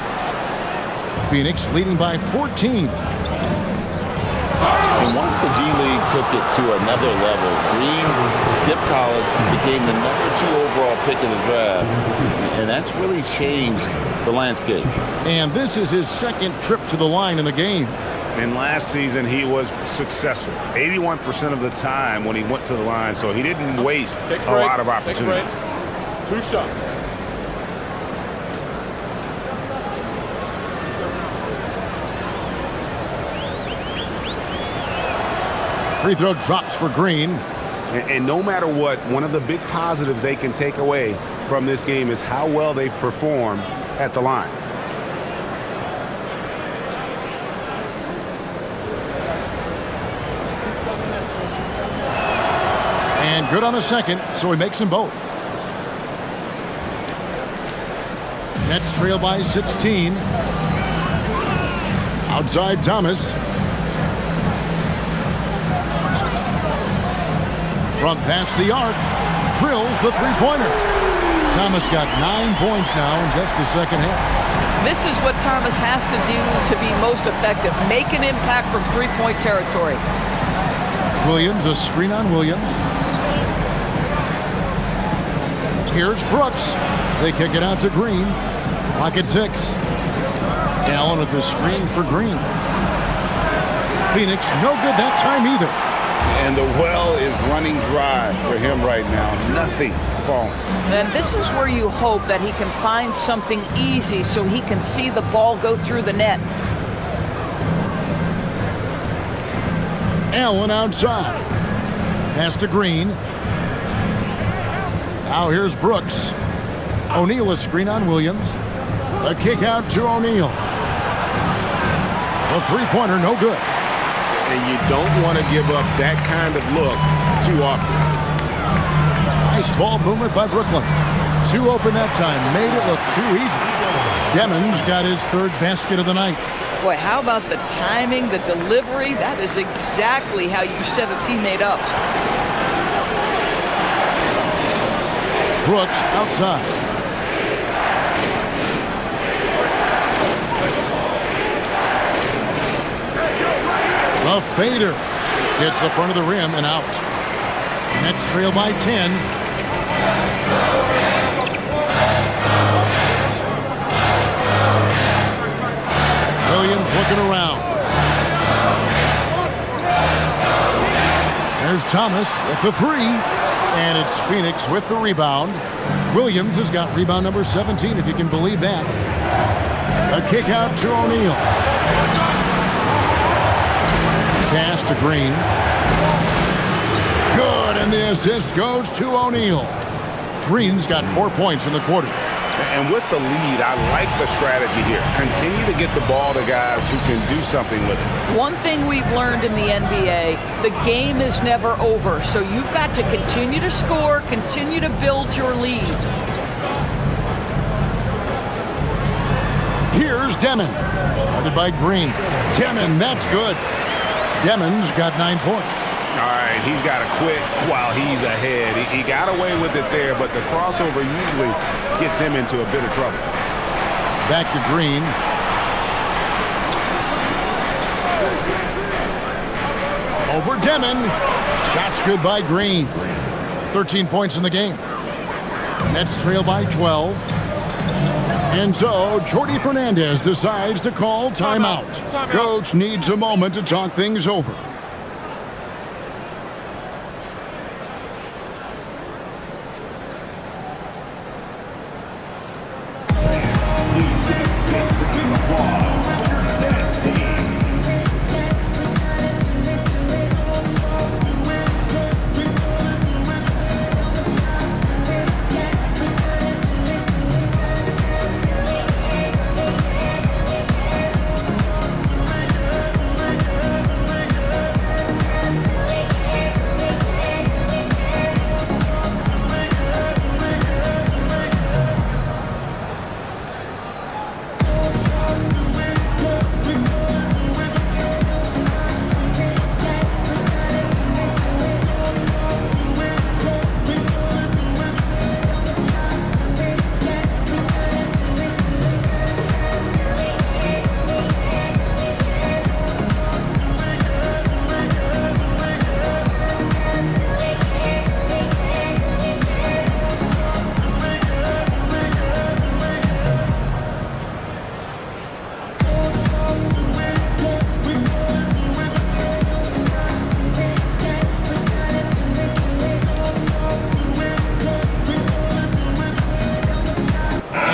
Phoenix leading by 14. And once the G League took it to another level, Green skipped college, became the number 2 overall pick in the draft, and that's really changed the landscape. And this is his second trip to the line in the game. And last season he was successful 81% of the time when he went to the line, so he didn't waste a lot of opportunities. 2 shots. Free throw drops for Green. And no matter what, one of the big positives they can take away from this game is how well they perform at the line. And good on the second, so he makes them both. Nets trail by 16. Outside Thomas. From past the arc, drills the three-pointer. Thomas got 9 points now in just the second half. This is what Thomas has to do to be most effective. Make an impact from three-point territory. Williams, a screen on Williams. Here's Brooks. They kick it out to Green. Pocket 6. Allen with the screen for Green. Phoenix, no good that time either. And the well is running dry for him right now. Nothing falling. And this is where you hope that he can find something easy so he can see the ball go through the net. Allen outside. Pass to Green. Now here's Brooks. O'Neal a screen on Williams. A kick out to O'Neal. The three-pointer no good. And you don't want to give up that kind of look too often. Nice ball movement by Brooklyn. 2 open that time. Made it look too easy. Demons got his 3rd basket of the night. Boy, how about the timing, the delivery? That is exactly how you set a teammate up. Brooks outside. The fader hits the front of the rim and out. Nets trail by 10. Williams looking around. There's Thomas with the 3. And it's Phoenix with the rebound. Williams has got rebound number 17, if you can believe that. A kick out to O'Neal. Pass to Green. Good, and the assist goes to O'Neal. Green's got 4 points in the quarter. And with the lead, I like the strategy here. Continue to get the ball to guys who can do something with it. One thing we've learned in the NBA, the game is never over. So you've got to continue to score, continue to build your lead. Here's Demon. Guarded by Green. Demon, that's good. Demon's got 9 points. All right, he's got to quit while he's ahead. He got away with it there, but the crossover usually gets him into a bit of trouble. Back to Green. Over Demon. Shots good by Green. 13 points in the game. Nets trail by 12. And so Jordi Fernandez decides to call timeout. Coach needs a moment to talk things over.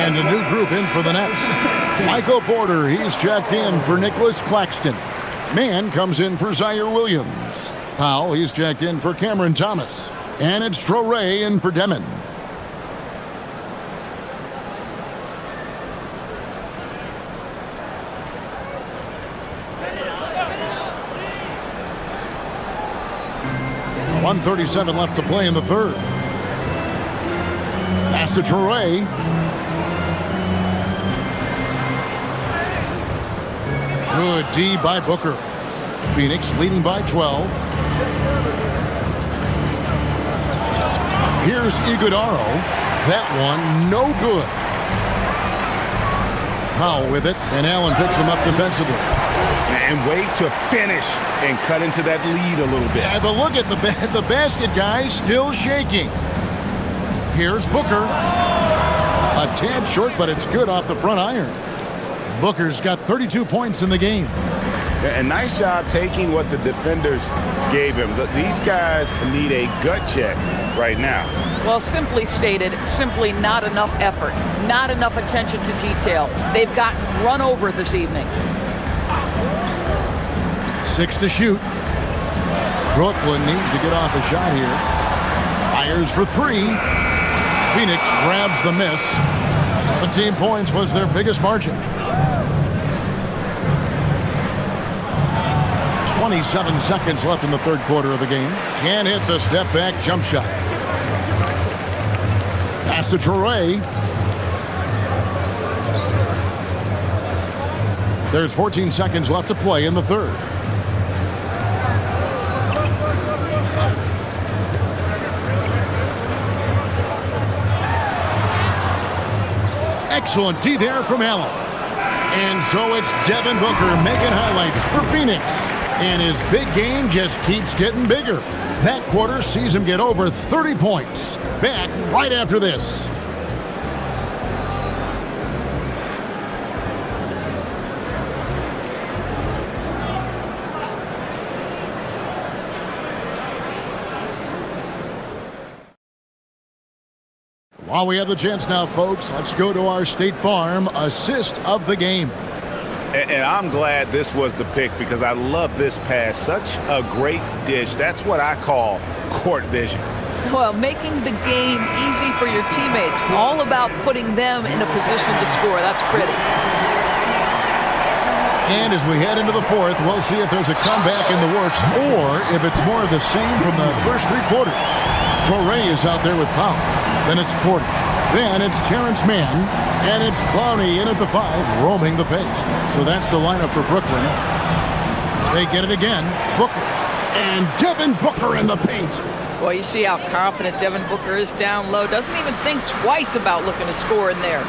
And a new group in for the Nets. Michael Porter, he's checked in for Nicholas Claxton. Mann comes in for Zaire Williams. Powell, he's checked in for Cameron Thomas. And it's Traoré in for Demon. .137 left to play in the third. Pass to Traoré. Good D by Booker. Phoenix leading by 12. Here's Iguodaro. That one, no good. Powell with it, and Allen picks him up defensively. And wait to finish and cut into that lead a little bit. Yeah, but look at the basket guy still shaking. Here's Booker. A tad short, but it's good off the front iron. Booker's got 32 points in the game. A nice job taking what the defenders gave him. These guys need a gut check right now. Well, simply stated, simply not enough effort, not enough attention to detail. They've gotten run over this evening. 6 to shoot. Brooklyn needs to get off a shot here. Fires for 3. Phoenix grabs the miss. 17 points was their biggest margin. 27 seconds left in the third quarter of the game. Can't hit the step-back jump shot. Pass to Traoré. There's 14 seconds left to play in the third. Excellent D there from Allen. And so it's Devin Booker making highlights for Phoenix. And his big game just keeps getting bigger. That quarter sees him get over 30 points. Back right after this. While we have the chance now, folks, let's go to our State Farm assist of the game. And I'm glad this was the pick because I love this pass. Such a great dish. That's what I call court vision. Well, making the game easy for your teammates. All about putting them in a position to score. That's pretty. And as we head into the fourth, we'll see if there's a comeback in the works or if it's more of the same from the first 3 quarters. Traoré is out there with Powell. Then it's Porter. Then it's Terrence Mann. And it's Clowney in at the 5, roaming the paint. So that's the lineup for Brooklyn. They get it again. Booker. And Devin Booker in the paint. Boy, you see how confident Devin Booker is down low. Doesn't even think twice about looking to score in there.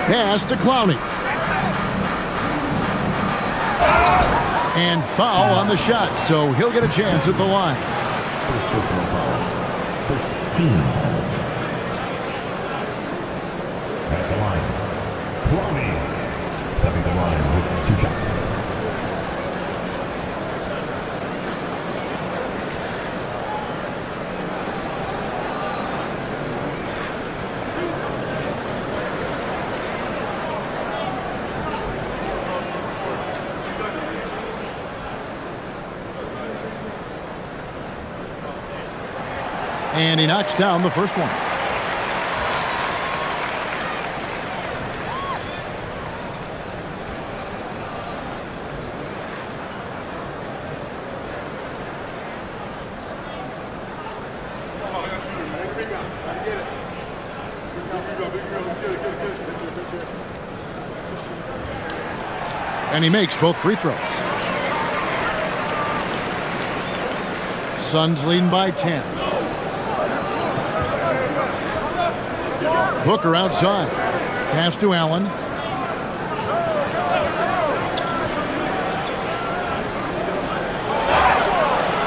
Pass to Clowney. And foul on the shot, so he'll get a chance at the line. First personal foul. First team foul. At the line, Plumlee stepping the line with 2 shots. And he knocks down the first one. And he makes both free throws. Suns leading by 10. Booker outside. Pass to Allen.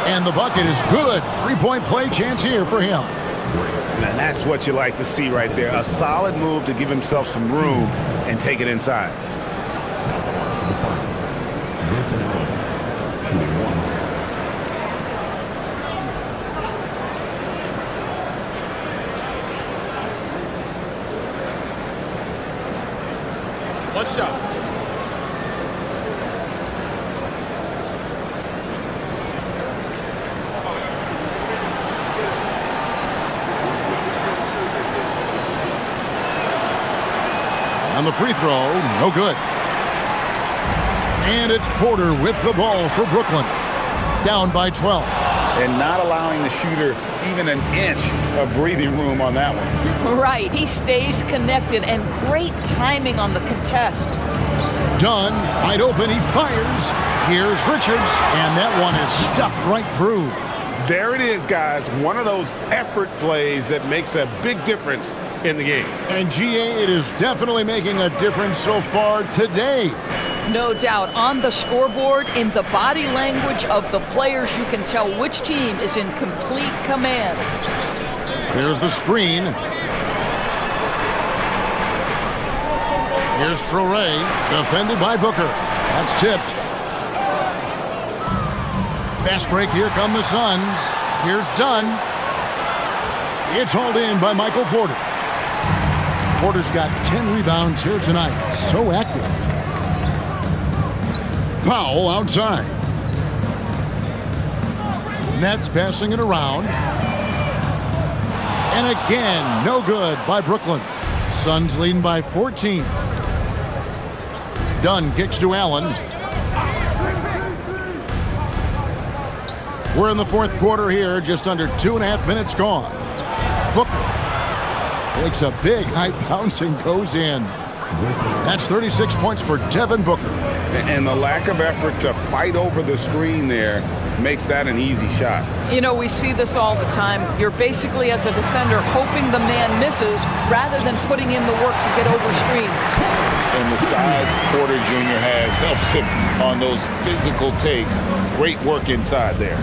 And the bucket is good. 3-point play chance here for him. And that's what you like to see right there. A solid move to give himself some room and take it inside. One shot. On the free throw, no good. And it's Porter with the ball for Brooklyn. Down by 12. And not allowing the shooter even an inch of breathing room on that one. Right, he stays connected, and great timing on the contest. Dunn, wide open, he fires. Here's Richards, and that one is stuffed right through. There it is, guys. One of those effort plays that makes a big difference in the game. And GA, it is definitely making a difference so far today. No doubt. On the scoreboard, in the body language of the players, you can tell which team is in complete command. There's the screen. Here's Traoré, defended by Booker. That's tipped. Fast break, here come the Suns. Here's Dunn. It's hauled in by Michael Porter. Porter's got 10 rebounds here tonight. So active. Powell outside. Nets passing it around. And again, no good by Brooklyn. Suns leading by 14. Dunn kicks to Allen. We're in the fourth quarter here, just under 2.5 minutes gone. Booker makes a big high bounce and goes in. That's 36 points for Devin Booker. And the lack of effort to fight over the screen there makes that an easy shot. You know, we see this all the time. You're basically, as a defender, hoping the man misses rather than putting in the work to get over screens. And the size Porter Jr. has helps him on those physical takes. Great work inside there.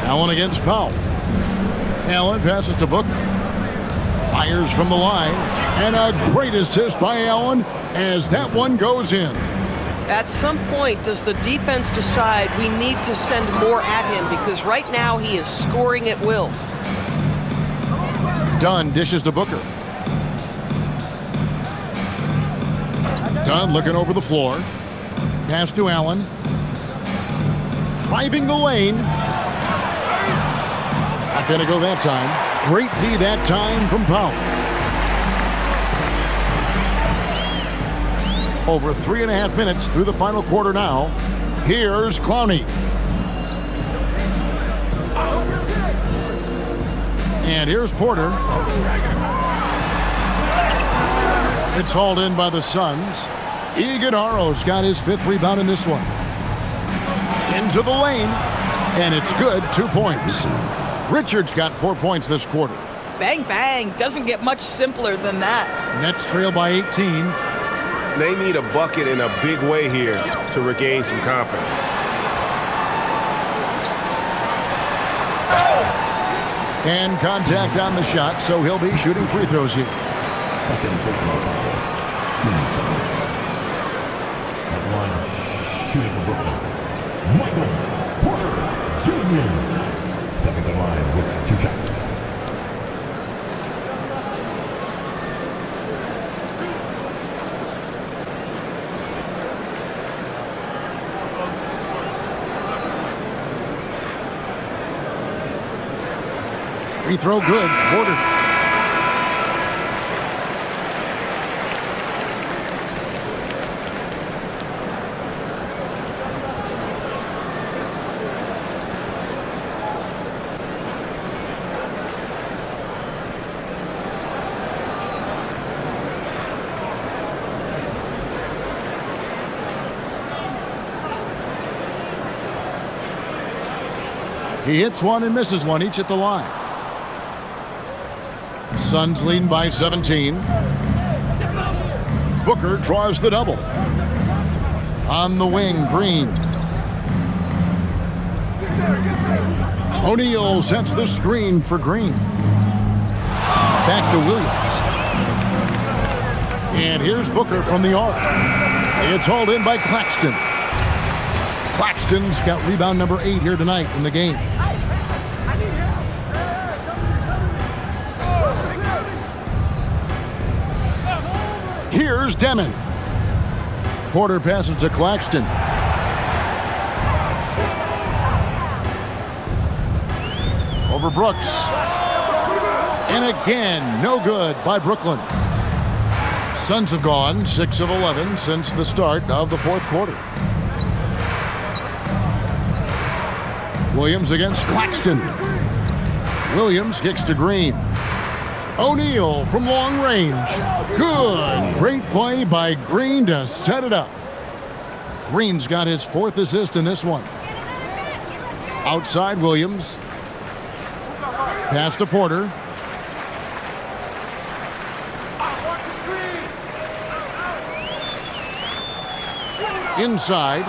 Allen against Powell. Allen passes to Booker. Fires from the line. And a great assist by Allen as that one goes in. At some point, does the defense decide we need to send more at him? Because right now he is scoring at will. Dunn dishes to Booker. Dunn looking over the floor. Pass to Allen. Driving the lane. Not going to go that time. Great D that time from Powell. Over 3.5 minutes through the final quarter now. Here's Clowney. And here's Porter. It's hauled in by the Suns. Iguodala's got his 5th rebound in this one. Into the lane. And it's good, 2 points. Richards got 4 points this quarter. Bang, bang. Doesn't get much simpler than that. Nets trail by 18. They need a bucket in a big way here to regain some confidence. And contact on the shot, so he'll be shooting free throws here. Second free throw. At line, shooting for Brooklyn, Michael Porter Jr. Stepping the line with 2 shots. Free throw good. Porter. He hits one and misses one, each at the line. Suns leading by 17. Booker draws the double. On the wing, Green. O'Neal sets the screen for Green. Back to Williams. And here's Booker from the arc. It's hauled in by Claxton. Claxton's got rebound number 8 here tonight in the game. Here's Demon. Porter passes to Claxton. Over Brooks. And again, no good by Brooklyn. Suns have gone 6 of 11 since the start of the fourth quarter. Williams against Claxton. Williams kicks to Green. O'Neal from long range. Good. Great play by Green to set it up. Green's got his 4th assist in this one. Outside Williams. Pass to Porter. Inside.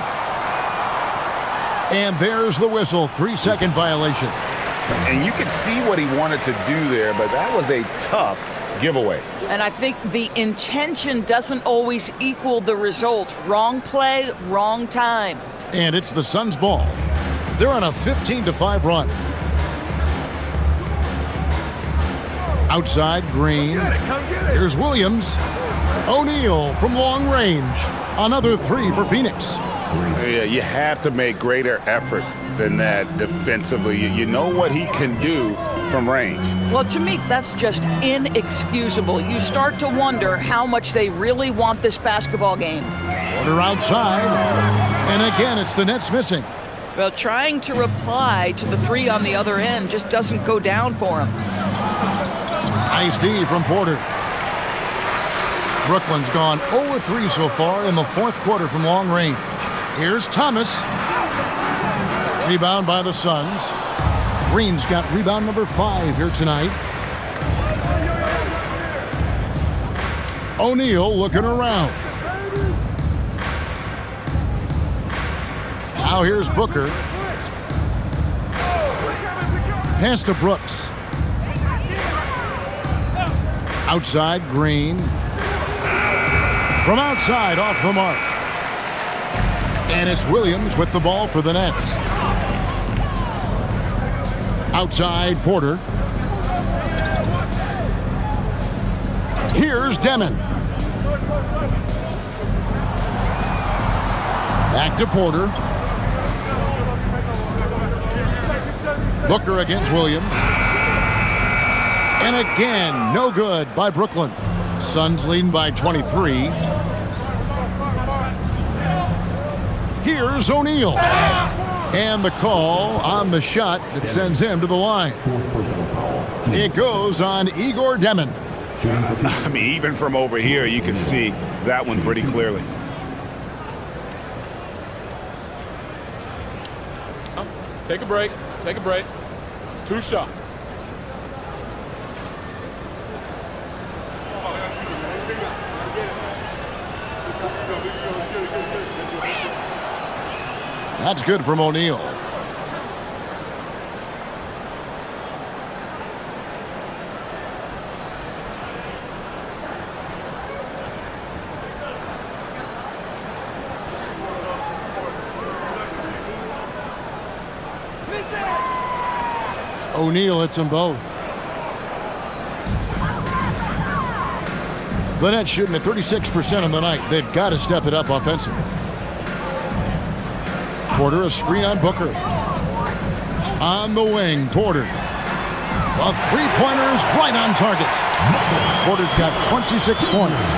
And there's the whistle. 3-second violation. And you could see what he wanted to do there, but that was a tough giveaway. And I think the intention doesn't always equal the result. Wrong play, wrong time. And it's the Suns' ball. They're on a 15-5 run. Outside, Green. Here's Williams. O'Neal from long range. Another 3 for Phoenix. Yeah, you have to make greater effort than that defensively. You know what he can do from range. Well, to me, that's just inexcusable. You start to wonder how much they really want this basketball game. Porter outside. And again, it's the Nets missing. Well, trying to reply to the 3 on the other end just doesn't go down for him. Nice D from Porter. Brooklyn's gone 0-3 so far in the fourth quarter from long range. Here's Thomas. Rebound by the Suns. Green's got rebound number 5 here tonight. O'Neal looking around. Now here's Booker. Pass to Brooks. Outside, Green. From outside, off the mark. And it's Williams with the ball for the Nets. Outside, Porter. Here's Demon. Back to Porter. Booker against Williams. And again, no good by Brooklyn. Suns leading by 23. Here's O'Neal. And the call on the shot that sends him to the line. It goes on Igor Demon. I mean, even from over here, you can see that one pretty clearly. Take a break. Take a break. 2 shots. That's good from O'Neal. O'Neal hits them both. The Nets shooting at 36% on the night. They've got to step it up offensively. Porter, a screen on Booker. On the wing, Porter. The three-pointers right on target. Porter's got 26 points.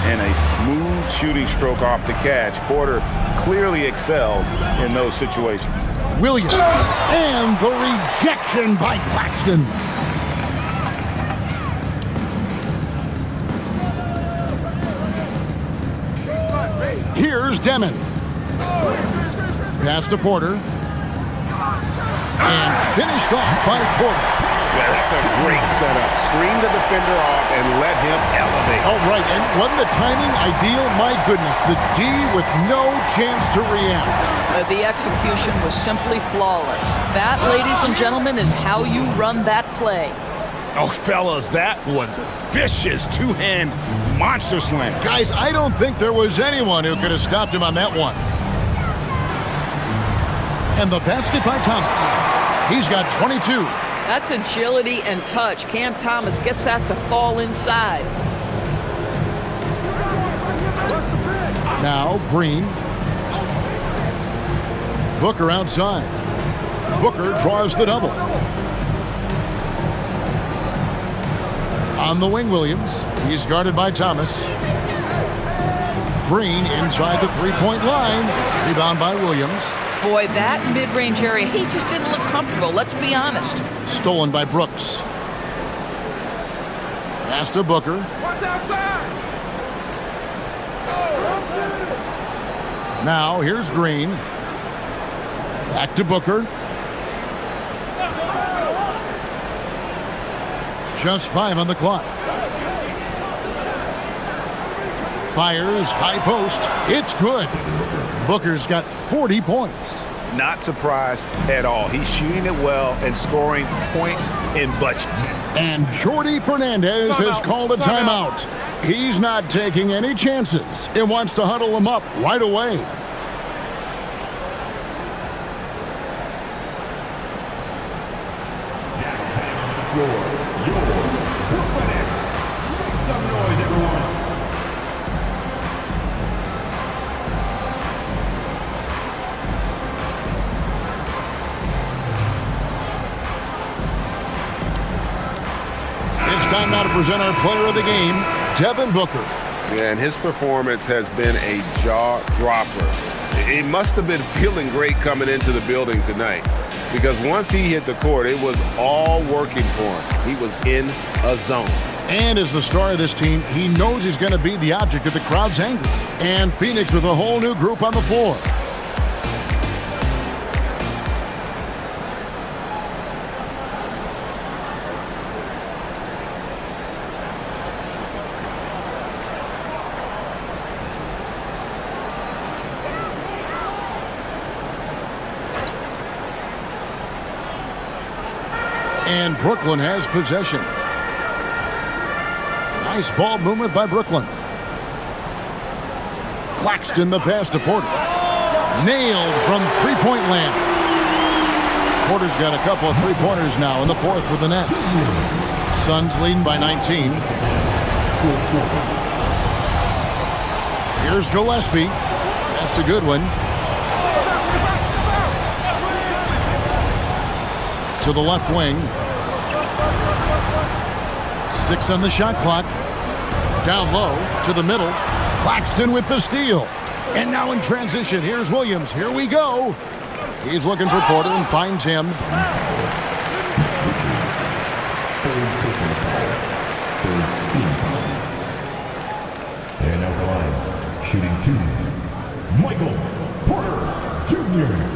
And a smooth shooting stroke off the catch. Porter clearly excels in those situations. Williams, and the rejection by Claxton. Here's Demon. Pass to Porter. And finished off by Porter. Yeah, that's a great setup. Screen the defender off and let him elevate. Oh, right. And wasn't the timing ideal? My goodness. The D with no chance to react. The execution was simply flawless. That, ladies and gentlemen, is how you run that play. Oh, fellas, that was a vicious two-hand monster slam. Guys, I don't think there was anyone who could have stopped him on that one. And the basket by Thomas. He's got 22. That's agility and touch. Cam Thomas gets that to fall inside. Now, Green. Booker outside. Booker draws the double. On the wing, Williams. He's guarded by Thomas. Green inside the three-point line. Rebound by Williams. Boy, that mid-range area, he just didn't look comfortable. Let's be honest. Stolen by Brooks. Pass to Booker. Watch outside. Now, here's Green. Back to Booker. Just 5 on the clock. Fires, high post. It's good. Booker's got 40 points. Not surprised at all. He's shooting it well and scoring points in bunches. And Jordi Fernandez has called a timeout. He's not taking any chances and wants to huddle them up right away. Time now to present our player of the game, Devin Booker. Yeah, and his performance has been a jaw-dropper. He must have been feeling great coming into the building tonight because once he hit the court, it was all working for him. He was in a zone. And as the star of this team, he knows he's going to be the object of the crowd's anger. And Phoenix with a whole new group on the floor. And Brooklyn has possession. Nice ball movement by Brooklyn. Claxton the pass to Porter. Nailed from three-point land. Porter's got a couple of three-pointers now in the fourth for the Nets. Suns leading by 19. Here's Gillespie. That's a good one. To the left wing. 6 on the shot clock. Down low to the middle. Claxton with the steal. And now in transition, here's Williams. Here we go. He's looking for Porter and finds him. And now the line, shooting 2, Michael Porter Jr.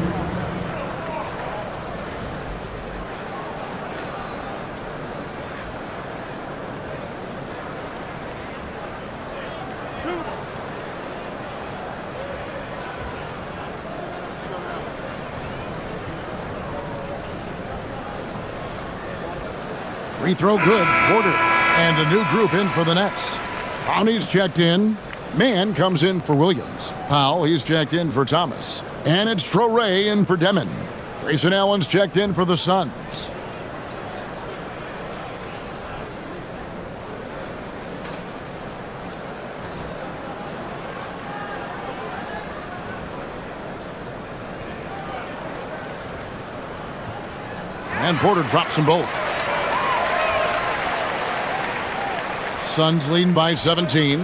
Free throw good. Porter. And a new group in for the Nets. Brownie's checked in. Mann comes in for Williams. Powell, he's checked in for Thomas. And it's Traoré in for Demon. Grayson Allen's checked in for the Suns. And Porter drops them both. Suns leading by 17.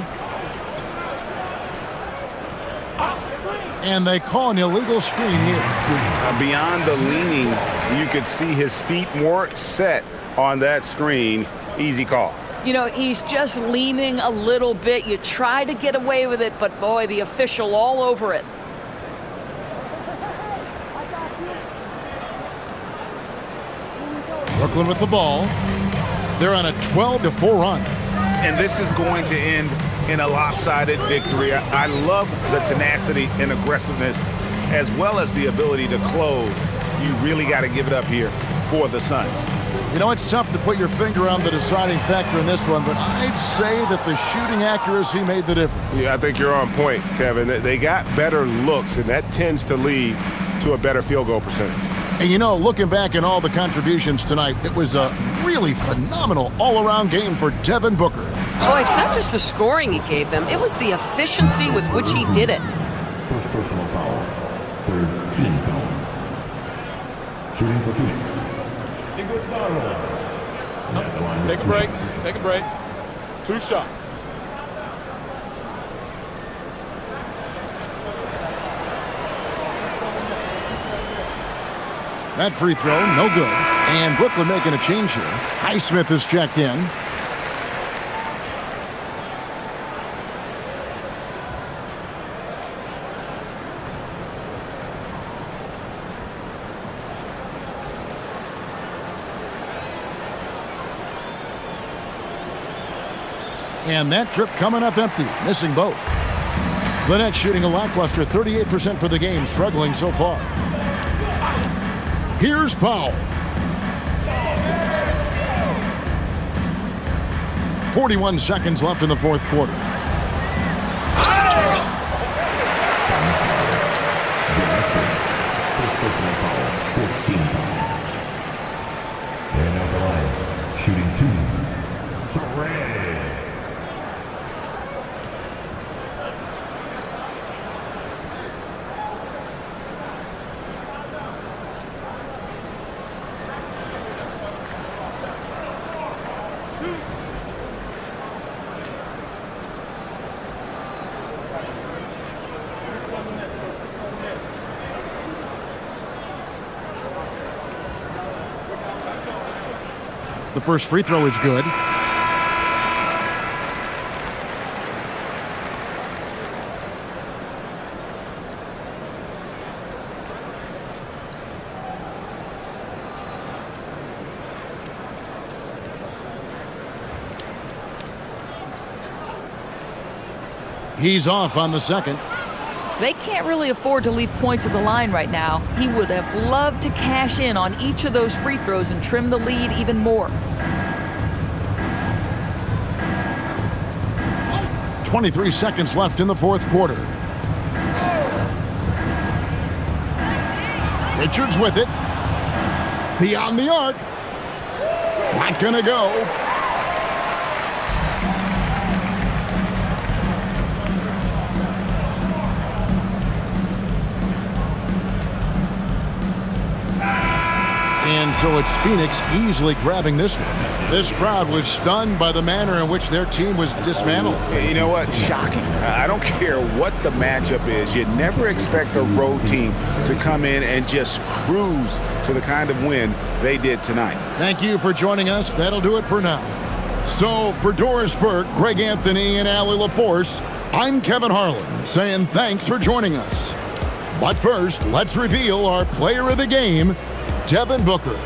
And they call an illegal screen here. Beyond the leaning, you could see his feet more set on that screen. Easy call. You know, he's just leaning a little bit. You try to get away with it, but boy, the official all over it. Brooklyn with the ball. They're on a 12-4 run. And this is going to end in a lopsided victory. I love the tenacity and aggressiveness as well as the ability to close. You really got to give it up here for the Suns. You know, it's tough to put your finger on the deciding factor in this one, but I'd say that the shooting accuracy made the difference. Yeah, I think you're on point, Kevin. They got better looks, and that tends to lead to a better field goal percentage. And you know, looking back at all the contributions tonight, it was a really phenomenal all-around game for Devin Booker. Boy, it's not just the scoring he gave them, it was the efficiency with which he did it. First personal foul. Third team foul. Shooting for Phoenix. Take a break. Take a break. 2 shots. That free throw, no good. And Brooklyn making a change here. Highsmith is checked in. And that trip coming up empty, missing both. The Nets shooting a lackluster 38% for the game, struggling so far. Here's Powell. 41 seconds left in the fourth quarter. And at the line, shooting 2. Traoré. The first free throw is good. He's off on the second. They can't really afford to leave points at the line right now. He would have loved to cash in on each of those free throws and trim the lead even more. 23 seconds left in the fourth quarter. Richards with it. Beyond the arc. Not gonna go. And so it's Phoenix easily grabbing this one. This crowd was stunned by the manner in which their team was dismantled. You know what? Shocking. I don't care what the matchup is. You never expect a road team to come in and just cruise to the kind of win they did tonight. Thank you for joining us. That'll do it for now. So for Doris Burke, Greg Anthony, and Allie LaForce, I'm Kevin Harlan saying thanks for joining us. But first, let's reveal our player of the game, Devin Booker.